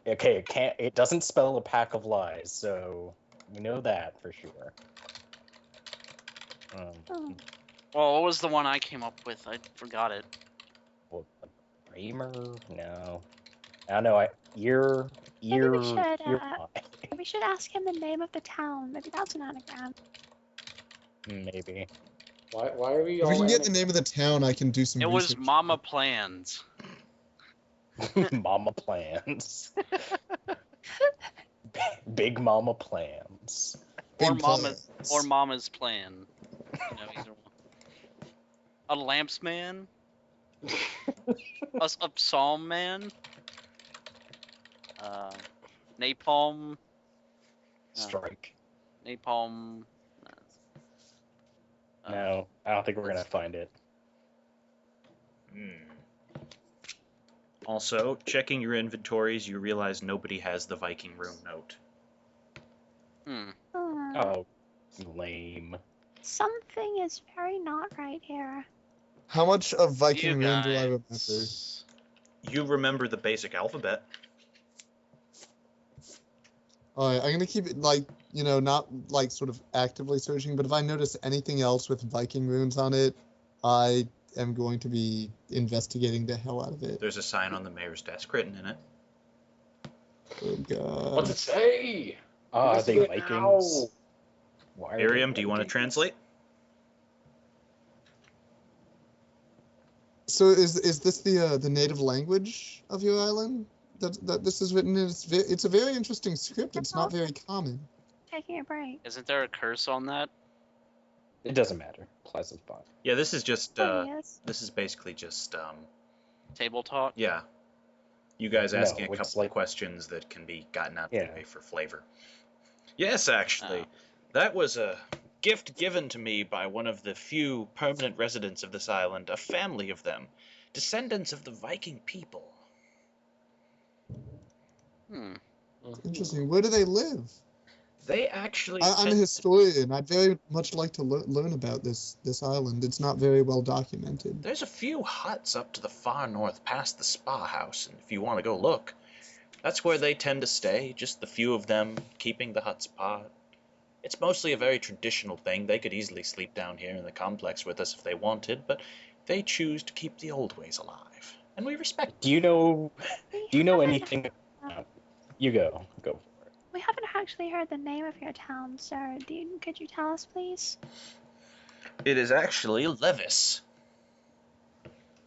Speaker 6: Okay, it doesn't spell a pack of lies, so we know that for sure.
Speaker 5: Oh.
Speaker 1: Well, what was the one I came up with? I forgot it.
Speaker 6: Well, Kramer? No. I don't know.
Speaker 5: Maybe we should,
Speaker 6: pie.
Speaker 5: We should ask him the name of the town. Maybe that's an anagram.
Speaker 6: Maybe.
Speaker 7: Why are we
Speaker 3: If
Speaker 7: all?
Speaker 3: we can get the name of the town, I can do some
Speaker 1: It was
Speaker 3: research.
Speaker 1: Mama Plans.
Speaker 6: Mama plans. Big Mama plans.
Speaker 1: Or
Speaker 3: Big
Speaker 1: Mama's,
Speaker 3: plans.
Speaker 1: or Mama's Plan. You know, either one. A lamps man? a psalm man? Napalm?
Speaker 6: Strike.
Speaker 1: Napalm...
Speaker 6: No, I don't think we're gonna find it.
Speaker 2: Also, checking your inventories, you realize nobody has the Viking room note.
Speaker 6: Oh, lame.
Speaker 5: Something is very not right here.
Speaker 3: How much of
Speaker 1: You
Speaker 3: Viking Rune do I remember?
Speaker 1: guys...
Speaker 2: You remember the basic alphabet.
Speaker 3: Alright, I'm gonna keep it like, you know, not like sort of actively searching, but if I notice anything else with Viking runes on it, I am going to be investigating the hell out of it.
Speaker 2: There's a sign on the mayor's desk written in it.
Speaker 3: Oh god.
Speaker 7: What's it say?
Speaker 6: Are they
Speaker 7: Investigate now.
Speaker 6: Vikings? Why are they
Speaker 2: Miriam, do you want to
Speaker 6: Vikings?
Speaker 2: translate?
Speaker 3: So is this the native language of your island? That this is written in? It's a very interesting script. It's not very common.
Speaker 5: Taking a break.
Speaker 1: Isn't there a curse on that?
Speaker 6: It doesn't matter. Plaza's fine.
Speaker 2: Yeah, this is just
Speaker 5: Yes.
Speaker 2: this is basically just
Speaker 1: Table talk?
Speaker 2: yeah. You guys asking
Speaker 6: No,
Speaker 2: a
Speaker 6: it's
Speaker 2: couple
Speaker 6: like-
Speaker 2: of questions that can be gotten out of
Speaker 6: Yeah.
Speaker 2: the way for flavor. Yes, actually. That was a gift given to me by one of the few permanent residents of this island, a family of them, descendants of the Viking people.
Speaker 3: Interesting. Where do they live?
Speaker 2: They actually
Speaker 3: I'm a
Speaker 2: tend-
Speaker 3: historian. I'd very much like to learn about this island. It's not very well documented.
Speaker 2: There's a few huts up to the far north past the spa house, and if you want to go look, that's where they tend to stay, just the few of them keeping the huts apart. It's mostly a very traditional thing. They could easily sleep down here in the complex with us if they wanted, but they choose to keep the old ways alive, and we respect.
Speaker 6: Do you know
Speaker 5: haven't-
Speaker 6: anything? No. You go for it.
Speaker 5: We haven't actually heard the name of your town, sir. Could you tell us, please?
Speaker 2: It is actually Levis.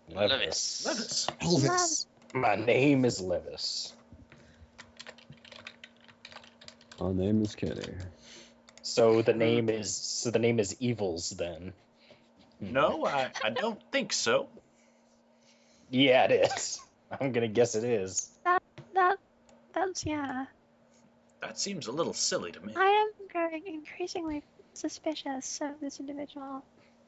Speaker 6: Levis.
Speaker 2: Levis.
Speaker 3: Elvis.
Speaker 6: My name is Levis.
Speaker 4: My name is Kenny.
Speaker 6: So the name is Evils then.
Speaker 2: No, I don't think so.
Speaker 6: Yeah, it is. I'm gonna guess it is.
Speaker 5: That's yeah.
Speaker 2: That seems a little silly to me.
Speaker 5: I am growing increasingly suspicious of this individual.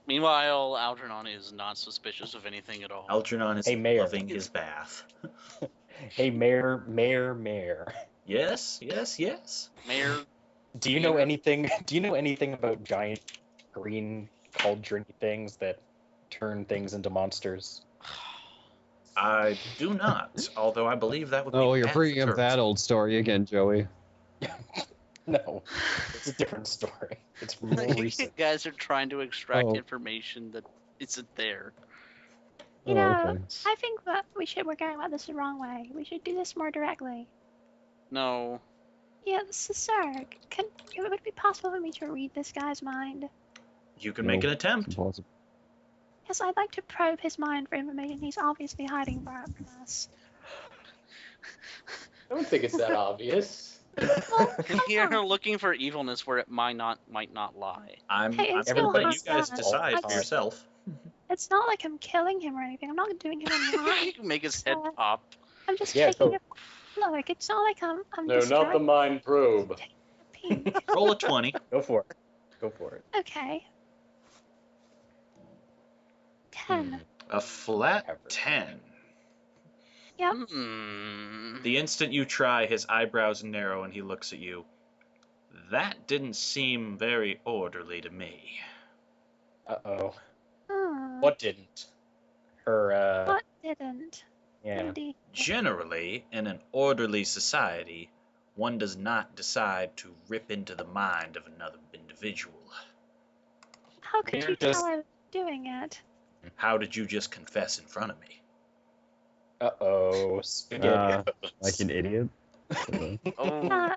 Speaker 1: Meanwhile, Algernon is not suspicious of anything at all.
Speaker 2: Algernon is
Speaker 6: Hey, Mayor.
Speaker 2: loving his bath.
Speaker 6: Hey, Mayor.
Speaker 2: Yes.
Speaker 1: Mayor,
Speaker 6: Do you know anything? Do you know anything about giant green cauldron things that turn things into monsters?
Speaker 2: I do not, although I believe that would be
Speaker 4: Oh, you're
Speaker 2: bad
Speaker 4: bringing
Speaker 2: for
Speaker 4: up that old story again, Joey.
Speaker 6: No, it's a different story. It's more
Speaker 1: you
Speaker 6: recent.
Speaker 1: guys are trying to extract
Speaker 4: Oh.
Speaker 1: information that isn't there.
Speaker 5: You
Speaker 4: Oh,
Speaker 5: know,
Speaker 4: okay.
Speaker 5: I think that we're going about this the wrong way. We should do this more directly.
Speaker 1: No.
Speaker 5: Yes, sir. Would it be possible for me to read this guy's mind?
Speaker 2: You can make an
Speaker 4: It's
Speaker 2: attempt.
Speaker 4: impossible.
Speaker 5: Yes, I'd like to probe his mind for information he's obviously hiding from us.
Speaker 7: I don't think it's that obvious.
Speaker 1: You're looking for evilness where it might not lie.
Speaker 2: I'm
Speaker 5: Hey, it's
Speaker 2: gonna
Speaker 5: no
Speaker 2: let
Speaker 5: harm
Speaker 2: you guys
Speaker 5: done.
Speaker 2: decide for
Speaker 5: It's-
Speaker 2: yourself.
Speaker 5: It's not like I'm killing him or anything. I'm not doing him any harm.
Speaker 1: You can make his head pop.
Speaker 5: I'm just
Speaker 6: Yeah,
Speaker 5: taking
Speaker 6: go.
Speaker 5: a look. It's not like I'm
Speaker 7: No, not the
Speaker 5: distracted.
Speaker 7: mind probe.
Speaker 5: Peek.
Speaker 2: Roll a 20.
Speaker 6: Go for it. Go for it.
Speaker 5: Okay. 10.
Speaker 2: A flat 10.
Speaker 5: Yep.
Speaker 2: The instant you try, his eyebrows narrow and he looks at you. That didn't seem very orderly to me.
Speaker 6: Uh-oh.
Speaker 5: Hmm.
Speaker 6: What didn't? Her,
Speaker 5: What didn't?
Speaker 6: yeah.
Speaker 5: Indeed.
Speaker 2: Generally, in an orderly society, one does not decide to rip into the mind of another individual.
Speaker 5: How could
Speaker 6: We're
Speaker 5: you
Speaker 6: just-
Speaker 5: tell I was doing it?
Speaker 2: How did you just confess in front of me?
Speaker 6: Uh-oh. Spaghetti.
Speaker 4: Like an idiot.
Speaker 1: Oh.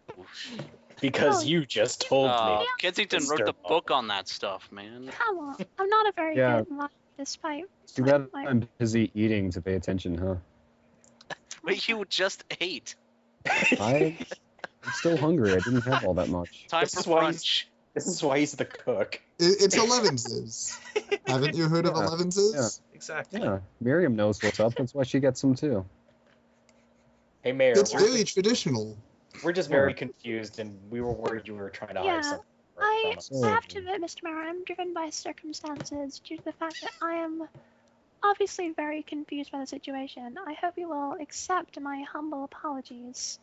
Speaker 6: Because
Speaker 5: Oh.
Speaker 6: you just told me.
Speaker 1: Kensington wrote
Speaker 6: Mr.
Speaker 1: the book on that stuff, man.
Speaker 5: Come on. I'm not a very
Speaker 4: Yeah.
Speaker 5: good mind, despite
Speaker 4: Too bad
Speaker 5: my-
Speaker 4: I'm busy eating to pay attention, huh?
Speaker 1: But you just ate.
Speaker 4: I'm still hungry. I didn't have all that much.
Speaker 1: Time
Speaker 6: This
Speaker 1: for
Speaker 6: is why
Speaker 1: brunch.
Speaker 6: This is why he's the cook.
Speaker 3: It's Elevenses. Haven't you heard of
Speaker 4: Yeah.
Speaker 3: Elevenses?
Speaker 2: Exactly.
Speaker 4: Yeah, Miriam knows what's up. That's why she gets them too.
Speaker 6: Hey, Mayor,
Speaker 3: It's very traditional.
Speaker 6: we're just very confused, and we were worried you were trying to
Speaker 5: Yeah,
Speaker 6: hide something
Speaker 5: I
Speaker 6: from us.
Speaker 4: Oh.
Speaker 5: have to admit, Mr. Mayor, I'm driven by circumstances due to the fact that I am obviously very confused by the situation. I hope you will accept my humble apologies.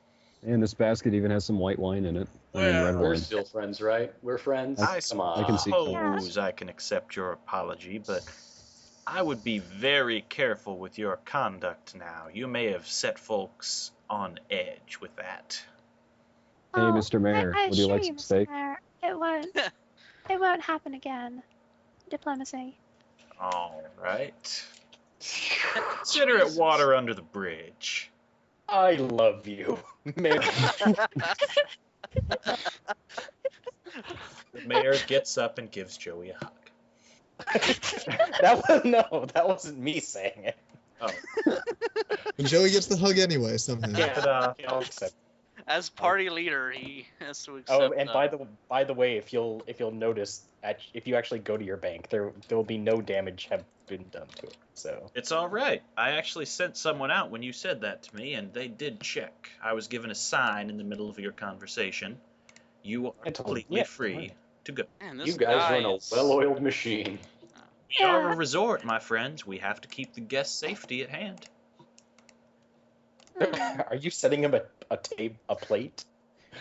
Speaker 4: And this basket even has some white wine in it. I mean,
Speaker 2: Well,
Speaker 4: red
Speaker 7: We're
Speaker 4: wine.
Speaker 7: still friends, right? We're friends.
Speaker 2: I
Speaker 7: Come on.
Speaker 4: I can see-
Speaker 2: suppose I can accept your apology, but I would be very careful with your conduct now. You may have set folks on edge with that.
Speaker 4: Hey,
Speaker 5: Oh,
Speaker 4: Mr. Mayor,
Speaker 5: I
Speaker 4: would you
Speaker 5: assure
Speaker 4: like some
Speaker 5: Mr.
Speaker 4: steak?
Speaker 5: Mayor, it won't happen again. Diplomacy.
Speaker 2: All right. Consider it water under the bridge.
Speaker 6: I love you, Mayor.
Speaker 2: The mayor gets up and gives Joey a hug.
Speaker 6: That wasn't me saying it.
Speaker 2: Oh,
Speaker 3: And Joey gets the hug anyway somehow.
Speaker 6: Yeah, I'll accept.
Speaker 1: As party leader, he has to accept.
Speaker 6: Oh, and by the way, if you'll notice, if you actually go to your bank, there will be no damage have been done to it. So
Speaker 2: it's all right. I actually sent someone out when you said that to me, and they did check. I was given a sign in the middle of your conversation. You are
Speaker 6: I told-
Speaker 2: completely
Speaker 6: yeah,
Speaker 2: free to go.
Speaker 1: Man, this
Speaker 7: You guys
Speaker 1: guy
Speaker 7: run a
Speaker 1: is-
Speaker 7: well-oiled machine.
Speaker 2: We are
Speaker 5: Yeah.
Speaker 2: a resort, my friends. We have to keep the guest safety at hand.
Speaker 6: are you setting him a plate?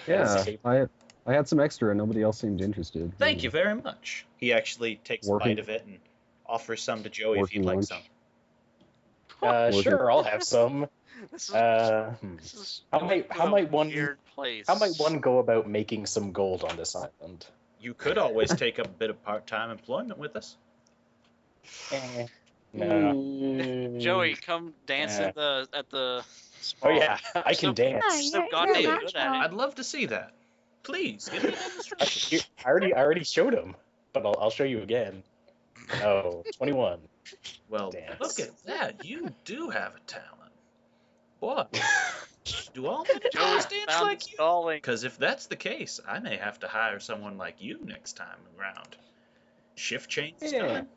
Speaker 4: Yeah,
Speaker 6: tape.
Speaker 4: I had some extra and nobody else seemed interested.
Speaker 2: Thank you very much. He actually takes a
Speaker 4: Working-
Speaker 2: bite of it and offers some to Joey if
Speaker 4: working
Speaker 2: he'd like
Speaker 4: lunch.
Speaker 2: some.
Speaker 6: Sure, I'll have some.
Speaker 1: This is, this is
Speaker 6: how
Speaker 1: going
Speaker 6: might-
Speaker 1: to
Speaker 6: how
Speaker 1: a
Speaker 6: might one-
Speaker 1: weird place.
Speaker 6: How might one go about making some gold on this island?
Speaker 2: You could always take up a bit of part-time employment with us.
Speaker 6: No.
Speaker 7: Mm.
Speaker 1: Joey, come dance
Speaker 6: Yeah.
Speaker 1: at the spa.
Speaker 6: Oh yeah, I can
Speaker 1: So-
Speaker 6: dance.
Speaker 5: Yeah,
Speaker 1: So
Speaker 5: you're
Speaker 1: goddamn
Speaker 5: a
Speaker 1: good at
Speaker 5: natural.
Speaker 1: it.
Speaker 2: I'd love to see that. Please, give me a demonstration.
Speaker 6: I already showed him, but I'll show you again. Oh, 21.
Speaker 2: Well,
Speaker 6: Dance.
Speaker 2: look at that. You do have a talent. What? Do all men
Speaker 1: Joey's
Speaker 2: dance
Speaker 1: found
Speaker 2: like
Speaker 1: his
Speaker 2: you?
Speaker 1: calling.
Speaker 2: Because if that's the case, I may have to hire someone like you next time around. Shift change is
Speaker 6: Yeah.
Speaker 2: coming.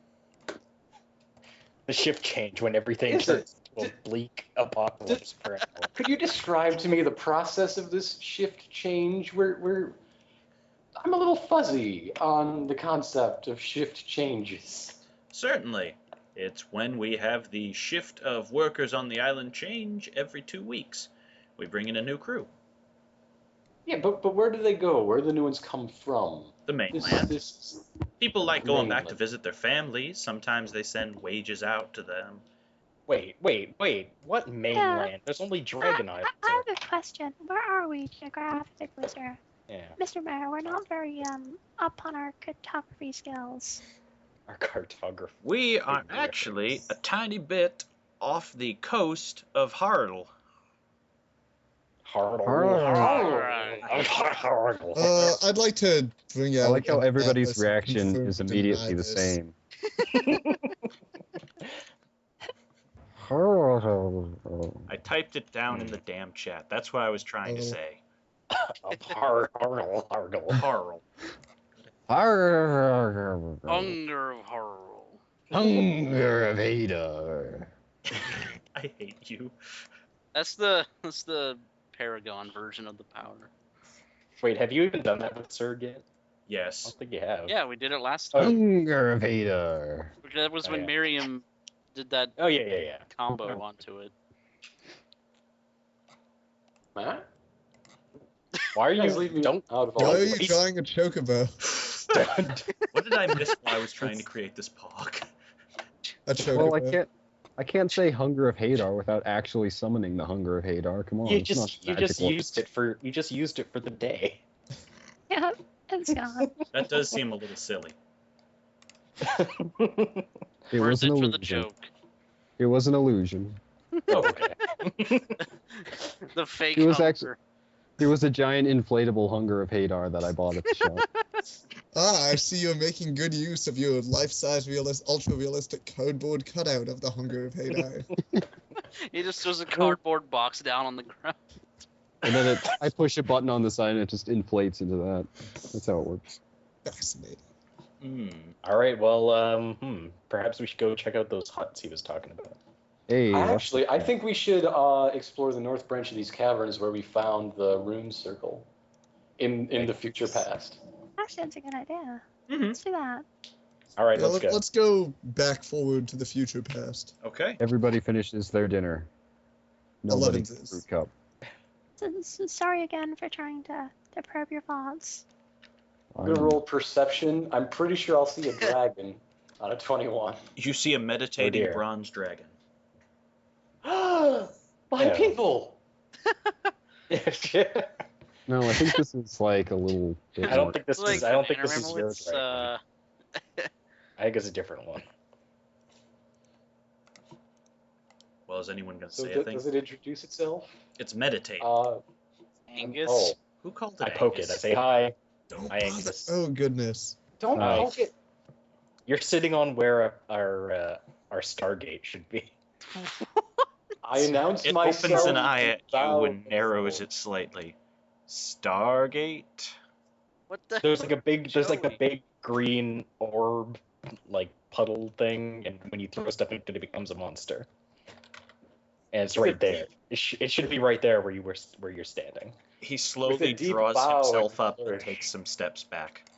Speaker 6: The shift change when everything
Speaker 7: Is
Speaker 6: turns
Speaker 7: it-
Speaker 6: into a bleak apocalypse for everyone.
Speaker 7: Could you describe to me the process of this shift change? I'm a little fuzzy on the concept of shift changes.
Speaker 2: Certainly. It's when we have the shift of workers on the island change every 2 weeks. We bring in a new crew.
Speaker 7: Yeah, but where do they go? Where do the new ones come from?
Speaker 2: The mainland.
Speaker 7: This
Speaker 2: People like going back to
Speaker 7: Mainland.
Speaker 2: visit their families. Sometimes they send wages out to them.
Speaker 6: Wait. What mainland? There's only Dragon Island.
Speaker 5: I have a question. Where are we geographically, sir?
Speaker 6: Yeah.
Speaker 5: Mr. Mayor, we're not very up on our cartography skills.
Speaker 6: Our cartographer.
Speaker 2: We are actually a tiny bit off the coast of Hartle.
Speaker 3: I'd like to bring out.
Speaker 4: I like how
Speaker 3: an
Speaker 4: everybody's
Speaker 3: atlas and
Speaker 4: reaction
Speaker 3: confirm
Speaker 4: is
Speaker 3: and
Speaker 4: immediately
Speaker 3: deny
Speaker 4: the
Speaker 3: this.
Speaker 4: same.
Speaker 2: I typed it down in the damn chat. That's what I was trying to say.
Speaker 6: Hargle.
Speaker 2: Harl.
Speaker 1: Hunger of horror.
Speaker 4: Hunger of Hadar.
Speaker 2: I hate you.
Speaker 1: That's the Paragon version of the power.
Speaker 6: Wait, have you even done that with Surg yet? I
Speaker 2: Yes.
Speaker 6: don't think you have.
Speaker 1: Yeah, we did it last time.
Speaker 4: Hunger of Hadar.
Speaker 1: That was when
Speaker 6: yeah.
Speaker 1: Miriam did that
Speaker 6: Oh, yeah.
Speaker 1: combo onto it.
Speaker 7: Matt?
Speaker 6: Why are
Speaker 7: You guys
Speaker 6: you...
Speaker 7: leave me
Speaker 6: Don't...
Speaker 7: out of all
Speaker 3: Why are
Speaker 7: this.
Speaker 3: you drawing a chocobo?
Speaker 2: What did I miss while I was trying to create this POC?
Speaker 3: A chocobo.
Speaker 4: Well, I can't say Hunger of Hadar without actually summoning the Hunger of Hadar. Come on.
Speaker 6: You
Speaker 4: it's not
Speaker 6: just
Speaker 4: magical.
Speaker 6: used it for the day.
Speaker 5: Yeah, it's gone.
Speaker 2: That does seem a little silly.
Speaker 4: It
Speaker 1: Worth
Speaker 4: was an
Speaker 1: it for
Speaker 4: illusion.
Speaker 1: the joke.
Speaker 4: It was an illusion.
Speaker 6: Oh, okay.
Speaker 1: The fake
Speaker 4: It was
Speaker 1: hunger.
Speaker 4: There was a giant inflatable Hunger of Hadar that I bought at the shop.
Speaker 3: I see you're making good use of your life-size, ultra-realistic cardboard cutout of the Hunger of Hadar.
Speaker 1: He just throws a cardboard box down on the ground.
Speaker 4: And then I push a button on the side and it just inflates into that. That's how it works.
Speaker 3: Fascinating.
Speaker 6: All right, well, perhaps we should go check out those huts he was talking about.
Speaker 4: Hey,
Speaker 7: I think we should explore the north branch of these caverns where we found the rune circle in the future past.
Speaker 5: Actually, that's a good idea.
Speaker 2: Mm-hmm.
Speaker 5: Let's do that.
Speaker 6: All right,
Speaker 3: Yeah,
Speaker 6: let's go.
Speaker 3: let's go back forward to the future past.
Speaker 2: Okay.
Speaker 4: everybody finishes their dinner. Nobody
Speaker 3: Eleventh is-
Speaker 4: fruit cup.
Speaker 5: Sorry again for trying to probe your thoughts.
Speaker 7: I'm gonna roll perception. I'm pretty sure I'll see a dragon on a 21.
Speaker 2: You see a meditating
Speaker 6: dear.
Speaker 2: bronze dragon.
Speaker 7: My
Speaker 6: Yeah.
Speaker 7: people!
Speaker 4: No, I think this is like a little bit
Speaker 6: I don't
Speaker 4: more-
Speaker 6: think this
Speaker 1: Like,
Speaker 6: is. I don't think
Speaker 1: remember
Speaker 6: this is yours.
Speaker 1: it's,
Speaker 6: Right? I think it's a different one.
Speaker 2: Well, is anyone going to
Speaker 7: So
Speaker 2: say anything?
Speaker 7: does it introduce itself?
Speaker 2: It's meditating.
Speaker 1: Angus.
Speaker 7: Oh,
Speaker 2: Who called it
Speaker 6: I poke it.
Speaker 2: Angus?
Speaker 6: I say hi.
Speaker 3: Don't
Speaker 6: I
Speaker 3: bother.
Speaker 6: Angus.
Speaker 3: Oh, goodness.
Speaker 7: don't
Speaker 6: Nice.
Speaker 7: poke it.
Speaker 6: You're sitting on where our Stargate should be.
Speaker 7: I announced
Speaker 2: It
Speaker 7: myself.
Speaker 2: opens an eye at you
Speaker 7: bow
Speaker 2: and narrows it slightly. Stargate?
Speaker 1: What the?
Speaker 6: There's like a big. There's like a
Speaker 1: Joey.
Speaker 6: big green orb, like puddle thing, and when you throw stuff into it, it becomes a monster. And it's right there. It should be right there where you're standing.
Speaker 2: He slowly
Speaker 7: deep
Speaker 2: draws
Speaker 7: bow
Speaker 2: himself
Speaker 7: and
Speaker 2: up and
Speaker 7: flourish.
Speaker 2: takes some steps back.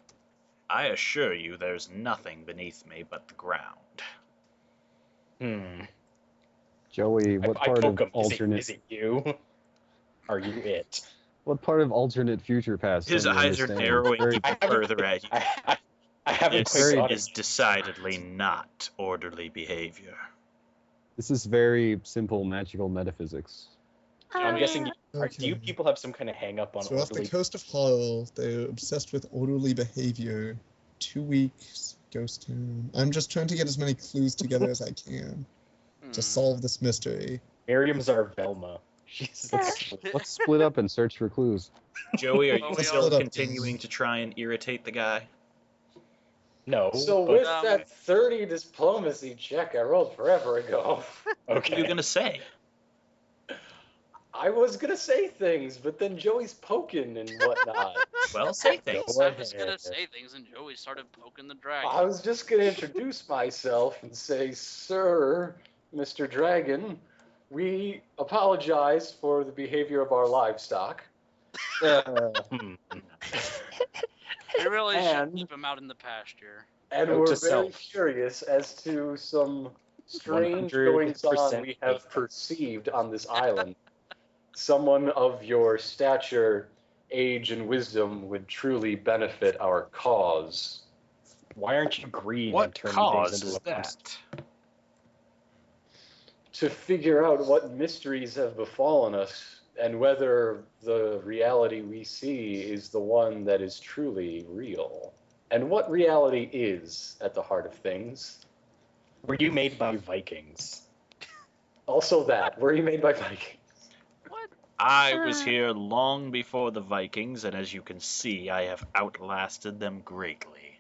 Speaker 2: I assure you there's nothing beneath me but the ground.
Speaker 4: Joey, what
Speaker 6: I
Speaker 4: part
Speaker 6: poke
Speaker 4: of
Speaker 6: him.
Speaker 4: alternate
Speaker 6: Is it you? Are you it?
Speaker 4: what part of alternate future past?
Speaker 2: His
Speaker 4: don't you
Speaker 2: eyes are
Speaker 4: understand?
Speaker 2: narrowing
Speaker 4: Very-
Speaker 2: even further at you.
Speaker 6: I haven't
Speaker 2: This
Speaker 6: quite got
Speaker 2: is
Speaker 6: it.
Speaker 2: decidedly not orderly behavior.
Speaker 4: This is very simple magical metaphysics.
Speaker 6: I'm guessing. Do you
Speaker 3: Okay.
Speaker 6: people have some kind of hang up on
Speaker 3: So off the
Speaker 6: orderly?
Speaker 3: coast of Hull, they're obsessed with orderly behavior. 2 weeks, ghost town. I'm just trying to get as many clues together as I can to solve this mystery.
Speaker 6: Miriam's our Velma. She's
Speaker 4: Let's split up and search for clues.
Speaker 2: Joey, are you
Speaker 1: Well, we
Speaker 2: still
Speaker 3: all-
Speaker 2: continuing to try and irritate the guy?
Speaker 6: no.
Speaker 7: So
Speaker 6: but-
Speaker 7: with that 30 diplomacy check I rolled forever ago,
Speaker 2: What are
Speaker 6: okay.
Speaker 2: you gonna say?
Speaker 7: I was gonna say things, but then Joey's poking and whatnot.
Speaker 2: Well, say things.
Speaker 6: Go
Speaker 1: I was gonna
Speaker 6: ahead.
Speaker 1: say things, and Joey started poking the dragon.
Speaker 7: I was just gonna introduce myself and say, Sir, Mr. Dragon, we apologize for the behavior of our livestock.
Speaker 6: Hmm.
Speaker 1: We really should
Speaker 7: and-
Speaker 1: keep him out in the pasture.
Speaker 7: And
Speaker 6: Note
Speaker 7: we're
Speaker 6: to
Speaker 7: very
Speaker 6: self.
Speaker 7: curious as to some strange goings on
Speaker 6: 100%
Speaker 7: we have perceived on this island. Someone of your stature, age, and wisdom would truly benefit our cause.
Speaker 6: Why aren't you green and
Speaker 2: What
Speaker 6: turning
Speaker 2: cause
Speaker 6: things
Speaker 2: is
Speaker 6: into a monster?
Speaker 2: that?
Speaker 7: To figure out what mysteries have befallen us and whether the reality we see is the one that is truly real. And what reality is at the heart of things?
Speaker 6: Were you made by Vikings?
Speaker 7: Also that. Were you made by Vikings?
Speaker 1: What?
Speaker 2: I was here long before the Vikings, and as you can see, I have outlasted them greatly.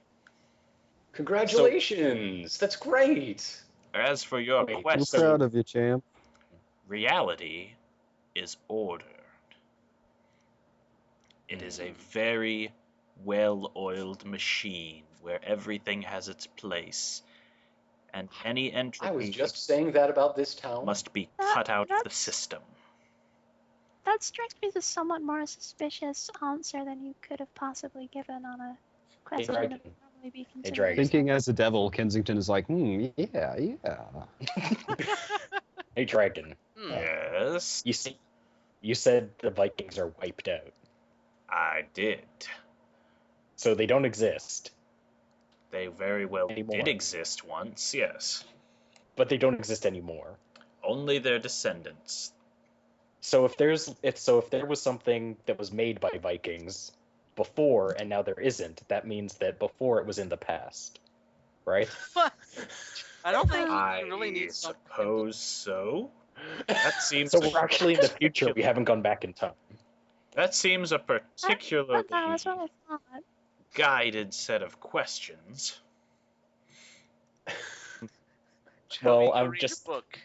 Speaker 7: Congratulations! That's great!
Speaker 2: As for your
Speaker 6: Wait,
Speaker 4: I'm
Speaker 2: question,
Speaker 4: proud of you, champ.
Speaker 2: reality is ordered. It is a very well-oiled machine where everything has its place, and any
Speaker 7: I was
Speaker 2: entropy
Speaker 7: just saying that about this town.
Speaker 2: must be
Speaker 5: That-
Speaker 2: cut out of the
Speaker 5: that's-
Speaker 2: system.
Speaker 5: That strikes me as a somewhat more suspicious answer than you could have possibly given on a question that
Speaker 6: Dragon.
Speaker 5: would normally be considered.
Speaker 6: Dragon.
Speaker 4: Thinking as a devil, Kensington is like, yeah.
Speaker 6: Hey, Dragon.
Speaker 2: Yes,
Speaker 6: You said the Vikings are wiped out,
Speaker 2: I did.
Speaker 6: so they don't exist,
Speaker 2: They very well
Speaker 6: Anymore.
Speaker 2: did exist once, yes.
Speaker 6: but they don't exist anymore.
Speaker 2: Only their descendants.
Speaker 6: So if there was something that was made by Vikings before and now there isn't, that means that before it was in the past, right?
Speaker 1: What? I don't think
Speaker 2: I
Speaker 1: you really need some.
Speaker 2: suppose so. That seems
Speaker 6: So we're actually in the future. We haven't gone back in time.
Speaker 2: That seems a particularly
Speaker 5: That's what I thought.
Speaker 2: guided set of questions.
Speaker 1: Tell me
Speaker 6: Well,
Speaker 1: to
Speaker 6: I'm
Speaker 1: read
Speaker 6: just-
Speaker 1: your book.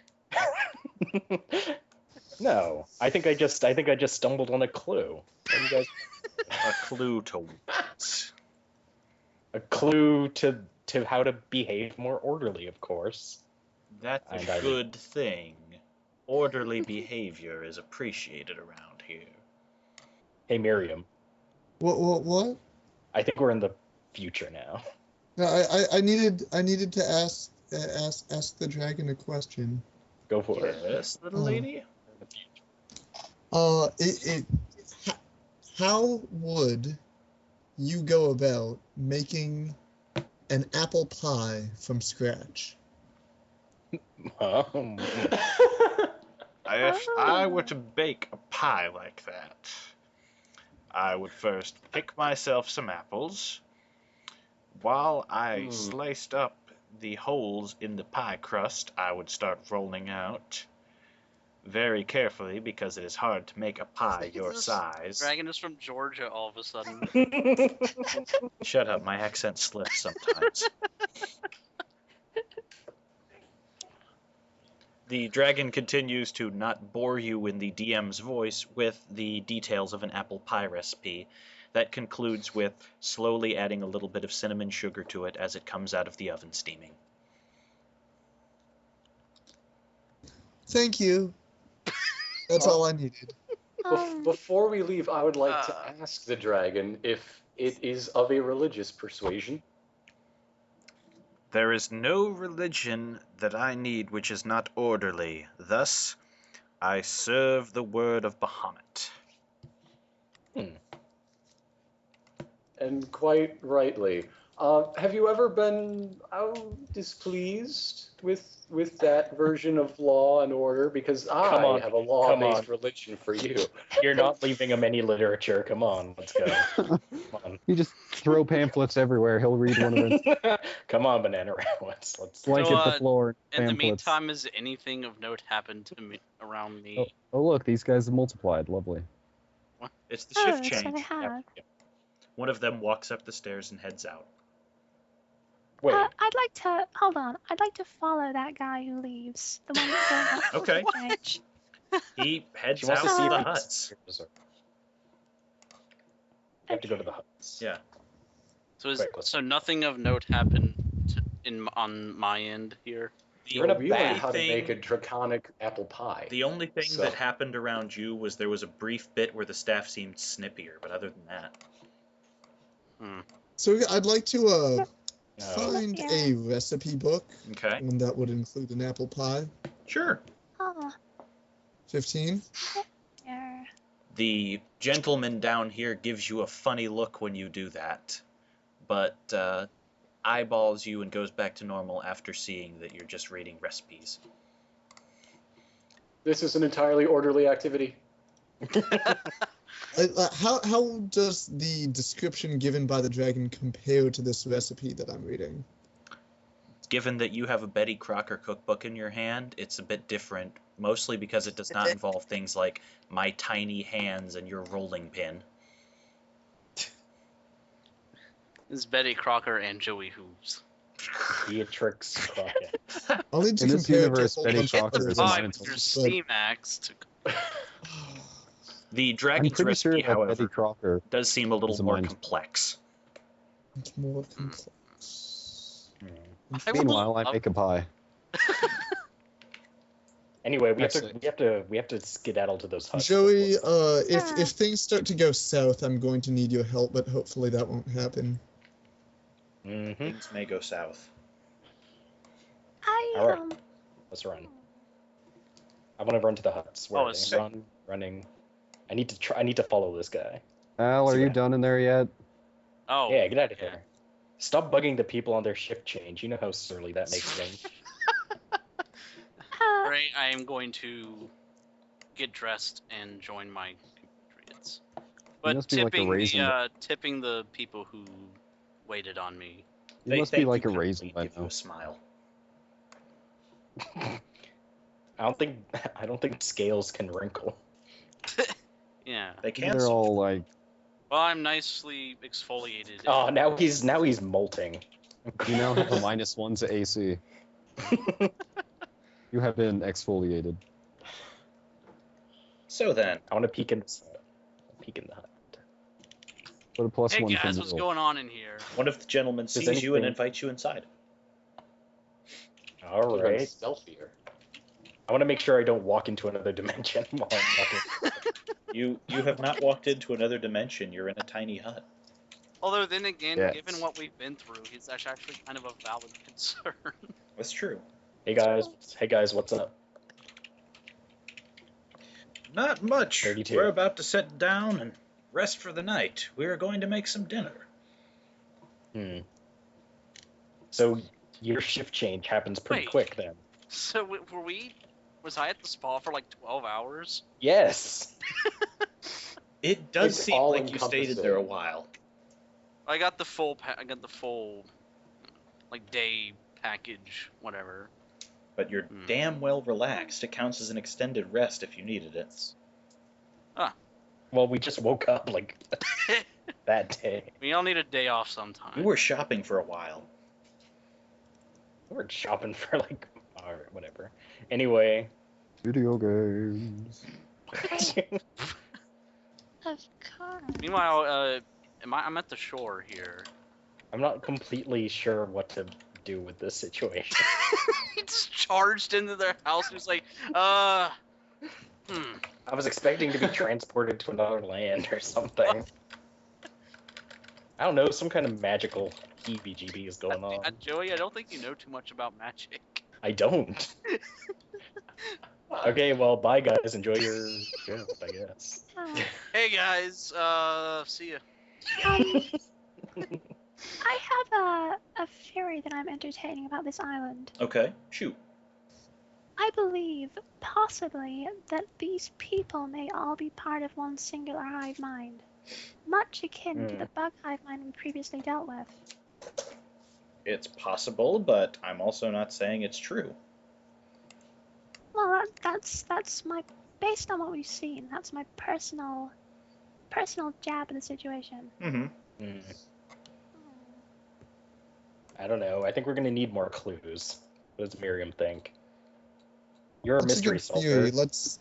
Speaker 6: No, I think I just stumbled on a clue. What do you guys?
Speaker 2: A clue to what?
Speaker 6: A clue to how to behave more orderly, of course.
Speaker 2: That's
Speaker 6: And
Speaker 2: a good thing. Orderly behavior is appreciated around here.
Speaker 6: Hey, Miriam,
Speaker 3: What?
Speaker 6: I think we're in the future now.
Speaker 3: No, I needed to ask the dragon a question.
Speaker 6: Go for it.
Speaker 2: Yes, little
Speaker 3: Oh.
Speaker 2: lady?
Speaker 3: How would you go about making an apple pie from scratch?
Speaker 2: If I were to bake a pie like that, I would first pick myself some apples. While I sliced up the holes in the pie crust, I would start rolling out very carefully because it is hard to make a pie your
Speaker 1: This
Speaker 2: size.
Speaker 1: Dragon is from Georgia all of a sudden.
Speaker 2: Shut up, my accent slips sometimes. The dragon continues to not bore you in the DM's voice with the details of an apple pie recipe. That concludes with slowly adding a little bit of cinnamon sugar to it as it comes out of the oven steaming.
Speaker 3: Thank you. That's all I needed.
Speaker 7: Before we leave, I would like to ask the dragon if it is of a religious persuasion.
Speaker 2: There is no religion that I need which is not orderly. Thus, I serve the word of Bahamut.
Speaker 7: And quite rightly. Have you ever been displeased with that version of law and order? Because I
Speaker 6: Come on,
Speaker 7: have a
Speaker 6: come
Speaker 7: law-based
Speaker 6: on.
Speaker 7: religion for you.
Speaker 6: You're not leaving him any literature. Come on, let's go. Come on.
Speaker 4: You just throw pamphlets everywhere. He'll read one of them.
Speaker 6: Come on, Banana Rabbits. Let's.
Speaker 4: Blanket the
Speaker 1: So,
Speaker 4: floor.
Speaker 1: In the
Speaker 4: Pamphlets.
Speaker 1: meantime, has anything of note happened to me around me?
Speaker 4: Oh, look, these guys have multiplied. Lovely.
Speaker 2: It's the shift
Speaker 5: So they
Speaker 2: change.
Speaker 5: have.
Speaker 2: One of them walks up the stairs and heads out.
Speaker 6: Wait,
Speaker 5: I'd like to hold on. I'd like to follow that guy who leaves. The one that's going up.
Speaker 2: Okay.
Speaker 5: Change.
Speaker 2: He heads
Speaker 6: she wants
Speaker 2: out
Speaker 6: to see
Speaker 2: to
Speaker 6: if
Speaker 2: the
Speaker 6: it's
Speaker 2: huts.
Speaker 6: precursor. You have to go to the huts.
Speaker 2: Yeah.
Speaker 1: So
Speaker 6: Wait, let's-
Speaker 1: so nothing of note happened on my end here.
Speaker 6: You're in a
Speaker 7: We learned
Speaker 6: bag.
Speaker 7: how to make a draconic apple pie.
Speaker 2: The only thing
Speaker 7: So-
Speaker 2: that happened around you was there was a brief bit where the staff seemed snippier, but other than that,
Speaker 3: So I'd like to
Speaker 6: No.
Speaker 3: find
Speaker 5: Yeah.
Speaker 3: a recipe book,
Speaker 2: okay,
Speaker 3: one that would include an apple pie.
Speaker 2: sure.
Speaker 5: Oh,
Speaker 3: 15.
Speaker 5: yeah.
Speaker 2: The gentleman down here gives you a funny look when you do that, but eyeballs you and goes back to normal after seeing that you're just reading recipes.
Speaker 7: This is an entirely orderly activity.
Speaker 3: How does the description given by the dragon compare to this recipe that I'm reading?
Speaker 2: Given that you have a Betty Crocker cookbook in your hand, it's a bit different, mostly because it does not involve things like my tiny hands and your rolling pin.
Speaker 1: It's Betty Crocker and Joey Hooves.
Speaker 6: Beatrix Crockett.
Speaker 3: I'll need to
Speaker 4: In this
Speaker 3: compare it to a
Speaker 4: universe,
Speaker 3: whole
Speaker 4: Betty
Speaker 3: bunch of
Speaker 4: Crocker
Speaker 3: others,
Speaker 4: is a
Speaker 1: Pie
Speaker 4: Minotaur.
Speaker 1: with your
Speaker 3: but-
Speaker 1: steam axe to...
Speaker 2: The
Speaker 4: I'm
Speaker 2: dragon's
Speaker 4: pretty
Speaker 2: recipe,
Speaker 4: sure that
Speaker 2: however,
Speaker 4: Betty Crocker
Speaker 2: does seem a little
Speaker 4: is a
Speaker 2: more
Speaker 4: Minotaur.
Speaker 2: complex.
Speaker 3: It's more complex.
Speaker 1: I would
Speaker 4: Meanwhile, I
Speaker 1: love-
Speaker 4: make a pie.
Speaker 6: Anyway, we
Speaker 4: That's
Speaker 6: have to skedaddle to those huts.
Speaker 3: Joey,
Speaker 6: before-
Speaker 3: if things start to go south, I'm going to need your help, but hopefully that won't happen.
Speaker 6: Mhm.
Speaker 2: Things may go south.
Speaker 5: I
Speaker 6: All right. Let's run. I want to run to the huts. Where
Speaker 1: Oh,
Speaker 6: are they?
Speaker 1: it's-
Speaker 6: Running. I need to follow this guy.
Speaker 4: Al,
Speaker 6: See
Speaker 4: are you
Speaker 6: what
Speaker 4: done in there yet?
Speaker 1: Oh,
Speaker 6: Yeah, get out of here. Stop bugging the people on their shift change. You know how surly that makes them.
Speaker 1: Right, I am going to get dressed and join my compatriots. But
Speaker 4: must be like a
Speaker 1: tipping
Speaker 4: raisin.
Speaker 1: tipping the people who waited on me.
Speaker 4: You must be
Speaker 2: thank
Speaker 4: like a
Speaker 2: you
Speaker 4: raisin
Speaker 2: kindly
Speaker 4: by
Speaker 2: give you
Speaker 4: now.
Speaker 2: a smile.
Speaker 6: I don't think scales can wrinkle.
Speaker 1: Yeah.
Speaker 2: They can.
Speaker 4: They're all like,
Speaker 1: Well, I'm nicely exfoliated.
Speaker 6: Oh, now he's molting.
Speaker 4: you now have a -1 to AC. You have been exfoliated.
Speaker 2: So then,
Speaker 6: I want to peek in the hut. Peek in the hut.
Speaker 4: Put a +1
Speaker 1: Hey
Speaker 4: from
Speaker 1: guys, what's
Speaker 4: will.
Speaker 1: going on in here?
Speaker 2: one of the gentlemen
Speaker 6: Does
Speaker 2: sees you and
Speaker 6: anything-
Speaker 2: invites you inside.
Speaker 6: All right.
Speaker 7: Stealthier.
Speaker 6: I want to make sure I don't walk into another dimension while I'm walking.
Speaker 2: You have not walked into another dimension. You're in a tiny hut.
Speaker 1: Although then again,
Speaker 4: Yes.
Speaker 1: given what we've been through, it's actually kind of a valid concern.
Speaker 2: That's true.
Speaker 6: Hey guys, what's up?
Speaker 2: Not much.
Speaker 6: 32.
Speaker 2: We're about to sit down and rest for the night. We're going to make some dinner.
Speaker 6: So your shift change happens pretty
Speaker 1: Wait.
Speaker 6: quick then.
Speaker 1: So was I at the spa for like 12 hours?
Speaker 6: Yes.
Speaker 2: It does
Speaker 7: It's
Speaker 2: seem
Speaker 7: all
Speaker 2: like you stayed there a
Speaker 7: encompassing.
Speaker 2: while.
Speaker 1: I got the full like day package, whatever.
Speaker 2: But you're damn well relaxed. It counts as an extended rest if you needed it.
Speaker 6: Well, we just woke up like that day.
Speaker 1: We all need a day off sometime.
Speaker 2: You were shopping for a while.
Speaker 6: We were shopping for like, alright, whatever. Anyway.
Speaker 4: Video games.
Speaker 5: Of course.
Speaker 1: Meanwhile, I'm at the shore here.
Speaker 6: I'm not completely sure what to do with this situation.
Speaker 1: He just charged into their house. He was like,
Speaker 6: I was expecting to be transported to another land or something. I don't know, some kind of magical heebie-jeebie is going on.
Speaker 1: Joey, I don't think you know too much about magic.
Speaker 6: I don't. Okay, well, bye guys. Enjoy your shift, I guess.
Speaker 5: Oh.
Speaker 1: Hey guys, see ya.
Speaker 5: I have a theory that I'm entertaining about this island.
Speaker 2: Okay, shoot.
Speaker 5: I believe, possibly, that these people may all be part of one singular hive mind, much akin to the bug hive mind we previously dealt with.
Speaker 2: It's possible, but I'm also not saying it's true.
Speaker 5: Well, that's my, based on what we've seen, that's my personal jab at the situation.
Speaker 2: Mm-hmm.
Speaker 6: I don't know. I think we're gonna need more clues. What does Miriam think? You're a
Speaker 3: That's
Speaker 6: mystery
Speaker 3: good
Speaker 6: solver.
Speaker 3: theory. Let's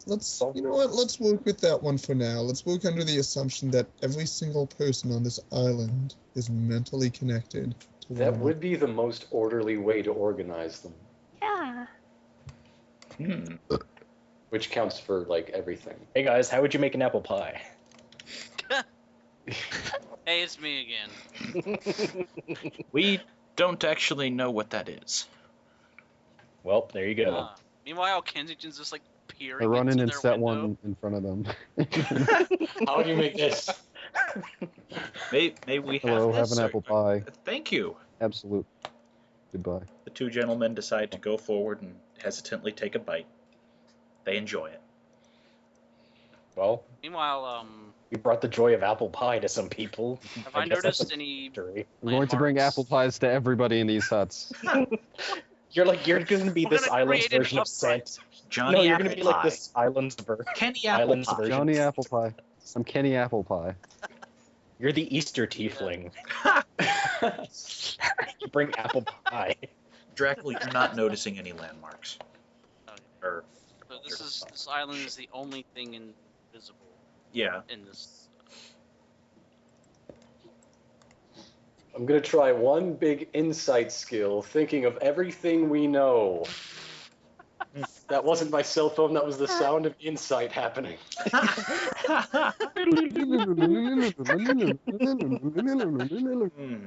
Speaker 3: you know what? Let's work with that one for now. Let's work under the assumption that every single person on this island is mentally connected to
Speaker 7: That
Speaker 3: one
Speaker 7: would be the most orderly way to organize them,
Speaker 5: Yeah.
Speaker 7: which counts for like everything.
Speaker 6: Hey guys, how would you make an apple pie?
Speaker 1: Hey, it's me again.
Speaker 2: We don't actually know what that is.
Speaker 6: Well, there you go.
Speaker 1: Meanwhile, Kensington's just like peering
Speaker 4: I run in
Speaker 1: into
Speaker 4: and
Speaker 1: their
Speaker 4: set
Speaker 1: window.
Speaker 4: one in front of them.
Speaker 7: How do you make this?
Speaker 2: Maybe we have
Speaker 4: Hello, have
Speaker 2: this,
Speaker 4: an
Speaker 2: or-
Speaker 4: apple pie.
Speaker 2: Thank you.
Speaker 4: Absolute. Goodbye.
Speaker 2: The two gentlemen decide to go forward and hesitantly take a bite. They enjoy it.
Speaker 6: Well,
Speaker 1: Meanwhile,
Speaker 6: You brought the joy of apple pie to some people.
Speaker 1: Have I
Speaker 6: guess that's
Speaker 1: noticed
Speaker 6: a
Speaker 1: any?
Speaker 6: victory.
Speaker 4: We're going to bring
Speaker 1: landmarks?
Speaker 4: apple pies to everybody in these huts.
Speaker 6: You're going to be
Speaker 1: We're
Speaker 6: this
Speaker 1: gonna
Speaker 6: island's
Speaker 1: create an
Speaker 6: version of
Speaker 1: upright.
Speaker 6: Santa.
Speaker 2: Johnny
Speaker 6: No, you're
Speaker 2: Apple
Speaker 6: going to be like
Speaker 2: Pie.
Speaker 6: this island's
Speaker 2: Kenny Apple
Speaker 6: island's
Speaker 2: Pie.
Speaker 6: version.
Speaker 4: Johnny Apple Pie. I'm Kenny Apple Pie.
Speaker 6: You're the Easter tiefling. You bring apple pie.
Speaker 2: Dracula, you're not noticing any landmarks.
Speaker 1: Okay.
Speaker 2: Or,
Speaker 1: So this island is the only thing invisible
Speaker 2: yeah.
Speaker 1: in this.
Speaker 7: I'm gonna try one big insight skill, thinking of everything we know. That wasn't my cell phone, that was the sound of insight happening.
Speaker 2: Hmm.